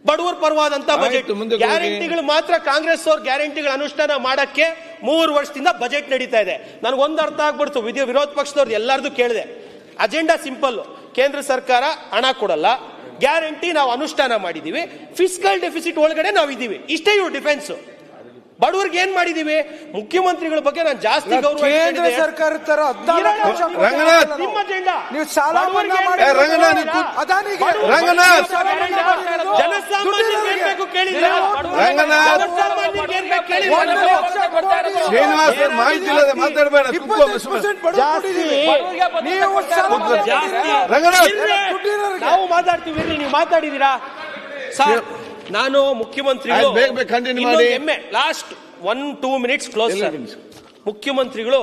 ಬಡವರ ಪರವಾದಂತ ಬಜೆಟ್. ಗ್ಯಾರಂಟಿಗಳು ಮಾತ್ರ ಕಾಂಗ್ರೆಸ್ ಅವ್ರ ಗ್ಯಾರಂಟಿಗಳ ಅನುಷ್ಠಾನ ಮಾಡಕ್ಕೆ 3 ವರ್ಷದಿಂದ ಬಜೆಟ್ ನಡೀತಾ ಇದೆ. ನನಗೊಂದು ಅರ್ಥ ಆಗ್ಬಿಡ್ತು, ವಿರೋಧ ಪಕ್ಷದವ್ರದ್ದು ಎಲ್ಲಾರ್ದು ಕೇಳಿದೆ. ಅಜೆಂಡಾ ಸಿಂಪಲ್, ಕೇಂದ್ರ ಸರ್ಕಾರ ಹಣ ಕೊಡಲ್ಲ, ಗ್ಯಾರಂಟಿ ನಾವು ಅನುಷ್ಠಾನ ಮಾಡಿದೀವಿ, ಫಿಸ್ಕಲ್ ಡೆಫಿಸಿಟ್ ಒಳಗಡೆ ನಾವು ಇದೀವಿ, ಇಷ್ಟೇ ಇವ್ರ ಡಿಫೆನ್ಸ್. ಬಡವರಿಗೆ ಏನ್ ಮಾಡಿದೀವಿ? ಮುಖ್ಯಮಂತ್ರಿಗಳ ಬಗ್ಗೆ ನಾನು ಜಾಸ್ತಿ ಗೌರವ. ಕೇಂದ್ರ ಸರ್ಕಾರ ತರ ರಂಗನಾಥ್, ನಿಮ್ಮ ಅಜೆಂಡಾ ನೀವು ಸಾಲ ಮನ್ನಾ ಮಾಡಿ ಜನಸಾಮಾನ್ಯರಿಗೆ ಏನ್ ಬೇಕು ಕೇಳಿದ್ರೆ ಶ್ರೀನಿವಾಸ್ ಮಾಹಿತಿ ಇಲ್ಲದೆ ಮಾತಾಡಬೇಡ. ನಾವು ಮಾತಾಡ್ತೀವಿ, ನೀವು ಮಾತಾಡಿದೀರಾ ಸರ್? ನಾನು ಮುಖ್ಯಮಂತ್ರಿಗಳು ಲಾಸ್ಟ್ 1-2 ಮಿನಿಟ್ಸ್ ಕ್ಲೋಸ್. ಮುಖ್ಯಮಂತ್ರಿಗಳು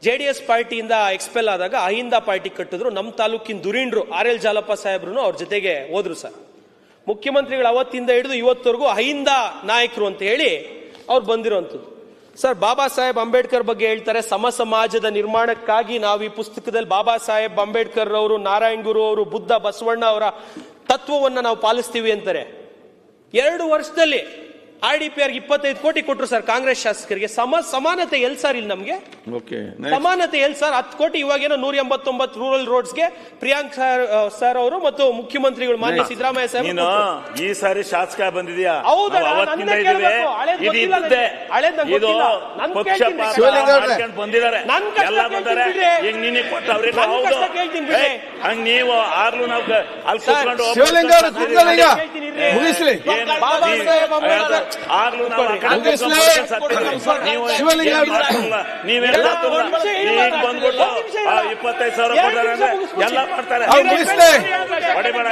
JDS ಪಾರ್ಟಿಯಿಂದ ಎಕ್ಸ್ಪೆಲ್ ಆದಾಗ ಅಹಿಂದ ಪಾರ್ಟಿ ಕಟ್ಟಿದ್ರು. ನಮ್ಮ ತಾಲೂಕಿನ ದುರೀಂಡ್ರು RL ಜಾಲಪ್ಪ ಸಾಹೇಬ್ರು ಅವ್ರ ಜೊತೆಗೆ ಹೋದ್ರು ಸರ್. ಮುಖ್ಯಮಂತ್ರಿಗಳು ಅವತ್ತಿಂದ ಹಿಡಿದು ಇವತ್ತವರೆಗೂ ಅಹಿಂದ ನಾಯಕರು ಅಂತ ಹೇಳಿ ಅವ್ರು ಬಂದಿರುವಂತದ್ದು ಸರ್. ಬಾಬಾ ಸಾಹೇಬ್ ಅಂಬೇಡ್ಕರ್ ಬಗ್ಗೆ ಹೇಳ್ತಾರೆ, ಸಮ ಸಮಾಜದ ನಿರ್ಮಾಣಕ್ಕಾಗಿ ನಾವು ಈ ಪುಸ್ತಕದಲ್ಲಿ ಬಾಬಾ ಸಾಹೇಬ್ ಅಂಬೇಡ್ಕರ್ ಅವರು, ನಾರಾಯಣ್ ಗುರು ಅವರು, ಬುದ್ಧ ಬಸವಣ್ಣ ಅವರ ತತ್ವವನ್ನ ನಾವು ಪಾಲಿಸ್ತೀವಿ ಅಂತಾರೆ. 2 ವರ್ಷದಲ್ಲಿ RDPR 25 ಕೋಟಿ ಕೊಟ್ಟರು ಸರ್ ಕಾಂಗ್ರೆಸ್ ಶಾಸಕರಿಗೆ. ಸಮಾನತೆ ಎಲ್ ಸರ್ ಇಲ್ಲಿ ನಮ್ಗೆ? ಸಮಾನತೆ ಎಲ್ ಸರ್? 10 ಕೋಟಿ ಇವಾಗೇನೋ 189 ರೂರಲ್ ರೋಡ್ಸ್ಗೆ ಪ್ರಿಯಾಂಕ್ ಸರ್ ಅವರು ಮತ್ತು ಮುಖ್ಯಮಂತ್ರಿಗಳು ಮಾನ್ಯ ಸಿದ್ದರಾಮಯ್ಯ ಸಾಹೇಬ್ ಈ ಸಾರಿ ಶಾಸಕ ಬಂದಿದ್ಯಾ? ಹೌದಾ? ಬಂದಿದ್ದಾರೆ ಎಲ್ಲ ಬಂದಾರೆ. ಈಗ ನೀನೆ ಕೊಟ್ಟವ್ರೆ ಹಂಗ ನೀವು ಆಗ್ಲೂ ನಾವು ಅಲ್ಲಿ ಕೂತ್ಕೊಂಡು ಮುಗಿಸ್ಲಿ. ಆಗ್ಲೂ ನಾವು ನೀವೆಲ್ಲ ಈಗ ಬಂದ್ಬಿಟ್ಟು 25,000 ಕೊಡ್ತಾರೆ ಅಂದ್ರೆ ಎಲ್ಲ ಮಾಡ್ತಾರೆ. ಹೊಡಿಬೇಡ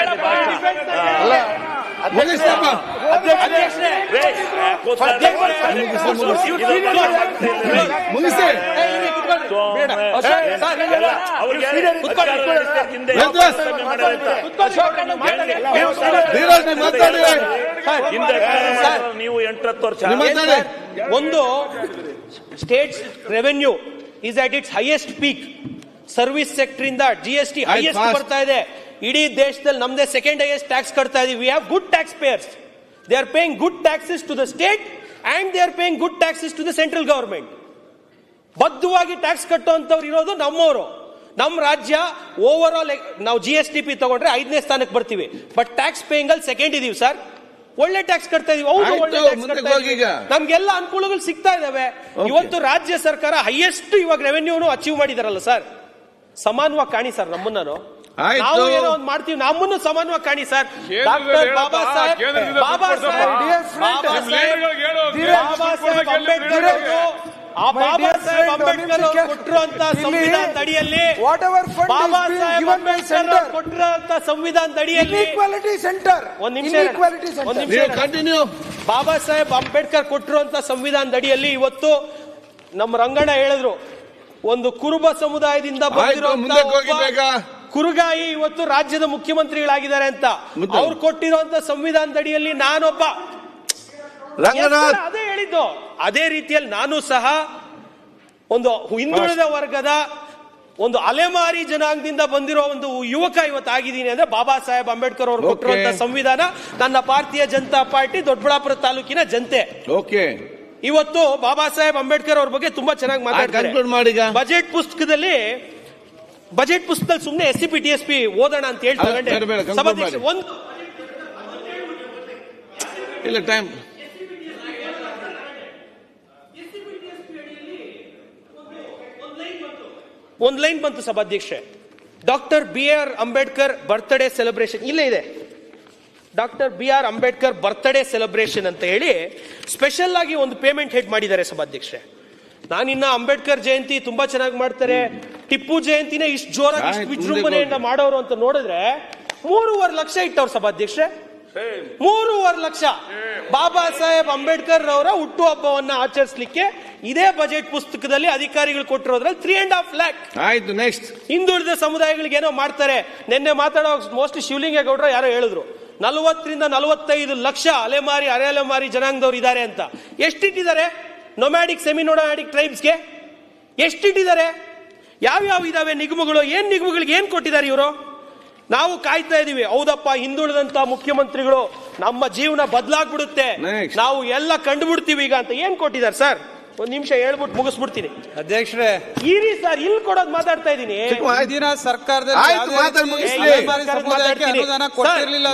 ನೀವು 8-10 ವರ್ಷ. ಒಂದು state revenue is at it's highest peak. Service sector ಇಂದ GST ಹೈಯೆಸ್ಟ್ ಬರ್ತಾ ಇದೆ. ಇಡೀ ದೇಶದಲ್ಲಿ ನಮ್ದೇ ಸೆಕೆಂಡ್ ಹೈಯೆಸ್ಟ್ ಟ್ಯಾಕ್ಸ್ ಕಟ್ತಾ ಇದೀವಿ. We have good tax payers. They are paying good taxes to the state and they are paying good taxes to the central government. ಬದ್ಧವಾಗಿ tax ಕಟ್ಟುವಂತವ್ರು ಇರೋದು ನಮ್ಮವರು. ನಮ್ಮ ರಾಜ್ಯ ಓವರ್ ಆಲ್ ನಾವು GSTP ತಗೊಂಡ್ರೆ 5ನೇ ಸ್ಥಾನಕ್ಕೆ ಬರ್ತೀವಿ. ಬಟ್ ಟ್ಯಾಕ್ಸ್ ಪೇಯಿಂಗ್ ಅಲ್ಲಿ ಸೆಕೆಂಡ್ ಇದೀವಿ ಸರ್. ಒಳ್ಳೆ ಟ್ಯಾಕ್ಸ್ ಕಟ್ತಾ ಇದೀವಿ. ನಮ್ಗೆಲ್ಲ ಅನುಕೂಲಗಳು ಸಿಗ್ತಾ ಇದಾವೆ. ಇವತ್ತು ರಾಜ್ಯ ಸರ್ಕಾರ ಹೈಯೆಸ್ಟ್ ಇವಾಗ ರೆವೆನ್ಯೂನು ಅಚೀವ್ ಮಾಡಿದಾರಲ್ಲ ಸರ್. ಸಮಾನವಾಗಿ ಕಾಣಿ ಸರ್ ನಮ್ಮನ್ನ. ನಾವು ಏನೋ ಒಂದು ಮಾಡ್ತೀವಿ, ನಮ್ಮನ್ನು ಸಮಾನವಾಗಿ ಕಾಣಿ ಸರ್. ಡಾಕ್ಟರ್ ಬಾಬಾ ಸಾಹೇಬ್ ಅಂಬೇಡ್ಕರ್ ಕೊಟ್ಟಿರುವಂತ ಸಂವಿಧಾನದ ಅಡಿಯಲ್ಲಿ ಬಾಬಾ ಸಾಹೇಬ್ ಅಂಬೇಡ್ಕರ್ ಕೊಟ್ಟಿರುವಂತ ಸಂವಿಧಾನದ ಅಡಿಯಲ್ಲಿ ಬಾಬಾ ಸಾಹೇಬ್ ಅಂಬೇಡ್ಕರ್ ಕೊಟ್ಟಿರುವಂತ ಸಂವಿಧಾನದ ಅಡಿಯಲ್ಲಿ ಇವತ್ತು ನಮ್ಮ ರಂಗಣ್ಣ ಹೇಳಿದ್ರು, ಒಂದು ಕುರುಬ ಸಮುದಾಯದಿಂದ ಬಂದಿರುವಂತ ಕುರುಗಾಯಿ ಇವತ್ತು ರಾಜ್ಯದ ಮುಖ್ಯಮಂತ್ರಿಗಳಾಗಿದ್ದಾರೆ ಅಂತ. ಅವ್ರು ಕೊಟ್ಟಿರುವಂತ ಸಂವಿಧಾನದ ಅಡಿಯಲ್ಲಿ ನಾನೊಬ್ಬ ಅದೇ ಹೇಳಿದ್ದು. ಅದೇ ರೀತಿಯಲ್ಲಿ ನಾನು ಸಹ ಒಂದು ಹಿಂದುಳಿದ ವರ್ಗದ ಒಂದು ಅಲೆಮಾರಿ ಜನಾಂಗದಿಂದ ಬಂದಿರೋ ಒಂದು ಯುವಕ ಇವತ್ತು ಆಗಿದ್ದೀನಿ ಅಂದ್ರೆ ಬಾಬಾ ಸಾಹೇಬ್ ಅಂಬೇಡ್ಕರ್ ಅವರು ಕೊಟ್ಟಿರುವಂತ ಸಂವಿಧಾನ, ನನ್ನ ಭಾರತೀಯ ಜನತಾ ಪಾರ್ಟಿ ದೊಡ್ಡಬಳ್ಳಾಪುರ ತಾಲೂಕಿನ ಜನತೆ ಇವತ್ತು ಬಾಬಾ ಸಾಹೇಬ್ ಅಂಬೇಡ್ಕರ್ ಅವ್ರ ಬಗ್ಗೆ ತುಂಬಾ ಚೆನ್ನಾಗಿ ಮಾತಾಡ್ತಾರೆ. ಬಜೆಟ್ ಪುಸ್ತಕದಲ್ಲಿ ಸುಮ್ಮನೆ SCP TSP ಓದೋಣ ಅಂತ ಹೇಳ್ತಾರೆ. ಒಂದು ಲೈನ್ ಬಂತು ಸಭಾಧ್ಯಕ್ಷೆ, doctor BR Ambedkar birthday celebration, ಇಲ್ಲೇ ಇದೆ doctor BR Ambedkar birthday celebration ಅಂತ ಹೇಳಿ ಸ್ಪೆಷಲ್ ಆಗಿ ಒಂದು ಪೇಮೆಂಟ್ ಹೆಡ್ ಮಾಡಿದ್ದಾರೆ ಸಭಾಧ್ಯಕ್ಷೆ. ನಾನಿನ್ನ ಅಂಬೇಡ್ಕರ್ ಜಯಂತಿ ತುಂಬಾ ಚೆನ್ನಾಗಿ ಮಾಡ್ತಾರೆ, ಟಿಪ್ಪು ಜಯಂತಿನೇ ಇಷ್ಟು ಜೋರಾಗಿ ಇಷ್ಟು ವಿಜೃಂಭಣೆಯಿಂದ ಮಾಡೋರು ಅಂತ ನೋಡಿದ್ರೆ 3.5 ಲಕ್ಷ ಇಟ್ಟವ್ರು ಸಭಾಧ್ಯಕ್ಷೆ. 3.5 ಲಕ್ಷ ಬಾಬಾ ಸಾಹೇಬ್ ಅಂಬೇಡ್ಕರ್ ಅವರ ಹುಟ್ಟುಹಬ್ಬವನ್ನ ಆಚರಿಸಲಿಕ್ಕೆ ಇದೇ ಬಜೆಟ್ ಪುಸ್ತಕದಲ್ಲಿ ಅಧಿಕಾರಿಗಳು ಕೊಟ್ಟಿರೋದ್ರಲ್ಲಿ 3.5 lakh. ಆಯ್ತು, ನೆಕ್ಸ್ಟ್. ಹಿಂದುಳಿದ ಸಮುದಾಯಗಳಿಗೆ ಏನೋ ಮಾಡ್ತಾರೆ. ನಿನ್ನೆ ಮಾತಾಡೋ ಮೋಸ್ಟ್ಲಿ ಶಿವಲಿಂಗೇಗೌಡರು ಯಾರೋ ಹೇಳಿದ್ರು 40 ರಿಂದ 45 ಲಕ್ಷ ಅಲೆಮಾರಿ ಅರೆ ಅಲೆಮಾರಿ ಜನಾಂಗದವ್ರು ಇದ್ದಾರೆ ಅಂತ. ಎಷ್ಟಿಟ್ಟಿದ್ದಾರೆ ನೊಮ್ಯಾಡಿಕ್ ಸೆಮಿ ನೊಮ್ಯಾಡಿಕ್ ಟ್ರೈಬ್ಸ್ಗೆ? ಎಷ್ಟಿಟ್ಟಿದ್ದಾರೆ? ಯಾವ್ಯಾವ ಇದಾವೆ ನಿಗಮಗಳು? ಏನ್ ನಿಗಮಗಳಿಗೆ ಏನ್ ಕೊಟ್ಟಿದ್ದಾರೆ ಇವರು? ನಾವು ಕಾಯ್ತಾ ಇದೀವಿ. ಹೌದಪ್ಪ, ಹಿಂದುಳಿದಂತ ಮುಖ್ಯಮಂತ್ರಿಗಳು ನಮ್ಮ ಜೀವನ ಬದಲಾಗ್ಬಿಡುತ್ತೆ, ನಾವು ಎಲ್ಲ ಕಂಡುಬಿಡ್ತೀವಿ ಈಗ ಅಂತ ಏನ್ ಕೊಟ್ಟಿದ್ದಾರೆ ಸರ್? ಒಂದ್ ನಿಮಿಷ ಹೇಳ್ಬಿಟ್ಟು ಮುಗಿಸ್ಬಿಡ್ತೀನಿ ಅಧ್ಯಕ್ಷರೇ. ಇರಿ ಸರ್, ಇಲ್ಲಿ ಕೊಡೋದು ಮಾತಾಡ್ತಾ ಇದೀನಿ. ಹಿಂದಿನ ಸರ್ಕಾರದಲ್ಲಿ ಅನುದಾನ ಕೊಟ್ಟಿರಲಿಲ್ಲ.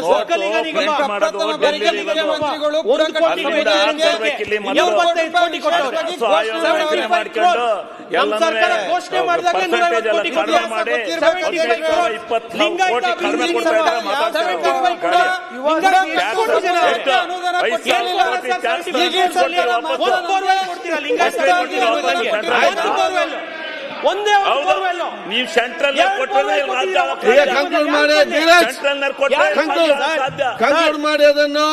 ಘೋಷಣೆ ಮಾಡಿದಾಗ ಒಂದೇ ನೀವು ಸೆಂಟ್ರಲ್ ಕನ್ಕ್ಲೂಡ್ ಮಾಡಿ ಅದನ್ನು.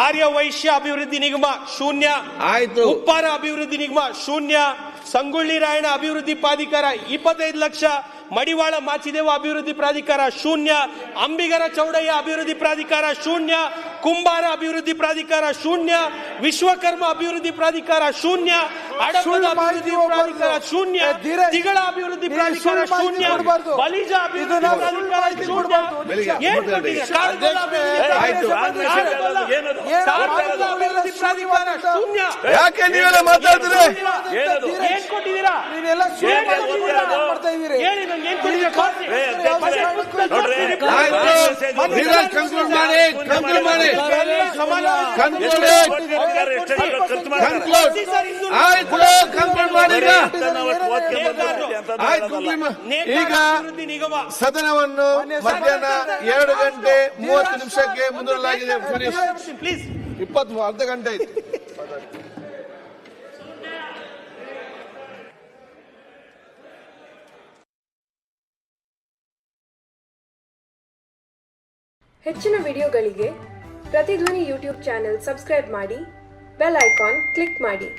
ಆರ್ಯ ವೈಶ್ಯ ಅಭಿವೃದ್ಧಿ ನಿಗಮ ಶೂನ್ಯ. ಆಯ್ತು. ಉಪ್ಪಾರ ಅಭಿವೃದ್ಧಿ ನಿಗಮ ಶೂನ್ಯ. ಸಂಗೊಳ್ಳಿ ರಾಯಣ್ಣ ಅಭಿವೃದ್ಧಿ ಪ್ರಾಧಿಕಾರ 25 ಲಕ್ಷ. ಮಡಿವಾಳ ಮಾಚಿದೇವ ಅಭಿವೃದ್ಧಿ ಪ್ರಾಧಿಕಾರ ಶೂನ್ಯ. ಅಂಬಿಗರ ಚೌಡಯ್ಯ ಅಭಿವೃದ್ಧಿ ಪ್ರಾಧಿಕಾರ ಶೂನ್ಯ. ಕುಂಬಾರ ಅಭಿವೃದ್ಧಿ ಪ್ರಾಧಿಕಾರ ಶೂನ್ಯ. ವಿಶ್ವಕರ್ಮ ಅಭಿವೃದ್ಧಿ ಪ್ರಾಧಿಕಾರ ಶೂನ್ಯ. ಅಡಪದ ಅಭಿವೃದ್ಧಿ ಪ್ರಾಧಿಕಾರ ಶೂನ್ಯ. ತಿಗಳ ಅಭಿವೃದ್ಧಿ ಪ್ರಾಧಿಕಾರ ಶೂನ್ಯ. ಬಲಿಜ ಅಭಿವೃದ್ಧಿ ಪ್ರಾಧಿಕಾರ ಶೂನ್ಯ. ಏನ್ ಕೊಟ್ಟಿದೆ? ಕಾರ್ಕಳ ಅಭಿವೃದ್ಧಿ ಪ್ರಾಧಿಕಾರ ಶೂನ್ಯ. ಯಾಕೆ ನೀವೆಲ್ಲ ಮಾತಾಡಿದ್ರೆ? ಏನ್ ಕೊಟ್ಟಿದ್ದೀರಾ? ಹೇಳಿ ನಂಗೆ ಏನ್ ಕೊಟ್ಟಿದ್ದೀರಾ? ಕನ್ಕ್ಲೂಡ್ ಮಾಡಿ, ಕನ್ಕ್ಲೂಡ್ ಮಾಡಿ. ಈಗ ಸದನವನ್ನು ಮಧ್ಯಾಹ್ನ 2:30 ಮುಂದೂಡಲಾಗಿದೆ. ಪ್ಲೀಸ್ 20 ಅರ್ಧ ಗಂಟೆ ಆಯ್ತು. ಹೆಚ್ಚಿನ ವಿಡಿಯೋಗಳಿಗೆ ಪ್ರತಿಧ್ವನಿ ಯೂಟ್ಯೂಬ್ ಚಾನೆಲ್ ಸಬ್ಸ್ಕ್ರೈಬ್ ಮಾಡಿ, ಬೆಲ್ ಐಕಾನ್ ಕ್ಲಿಕ್ ಮಾಡಿ.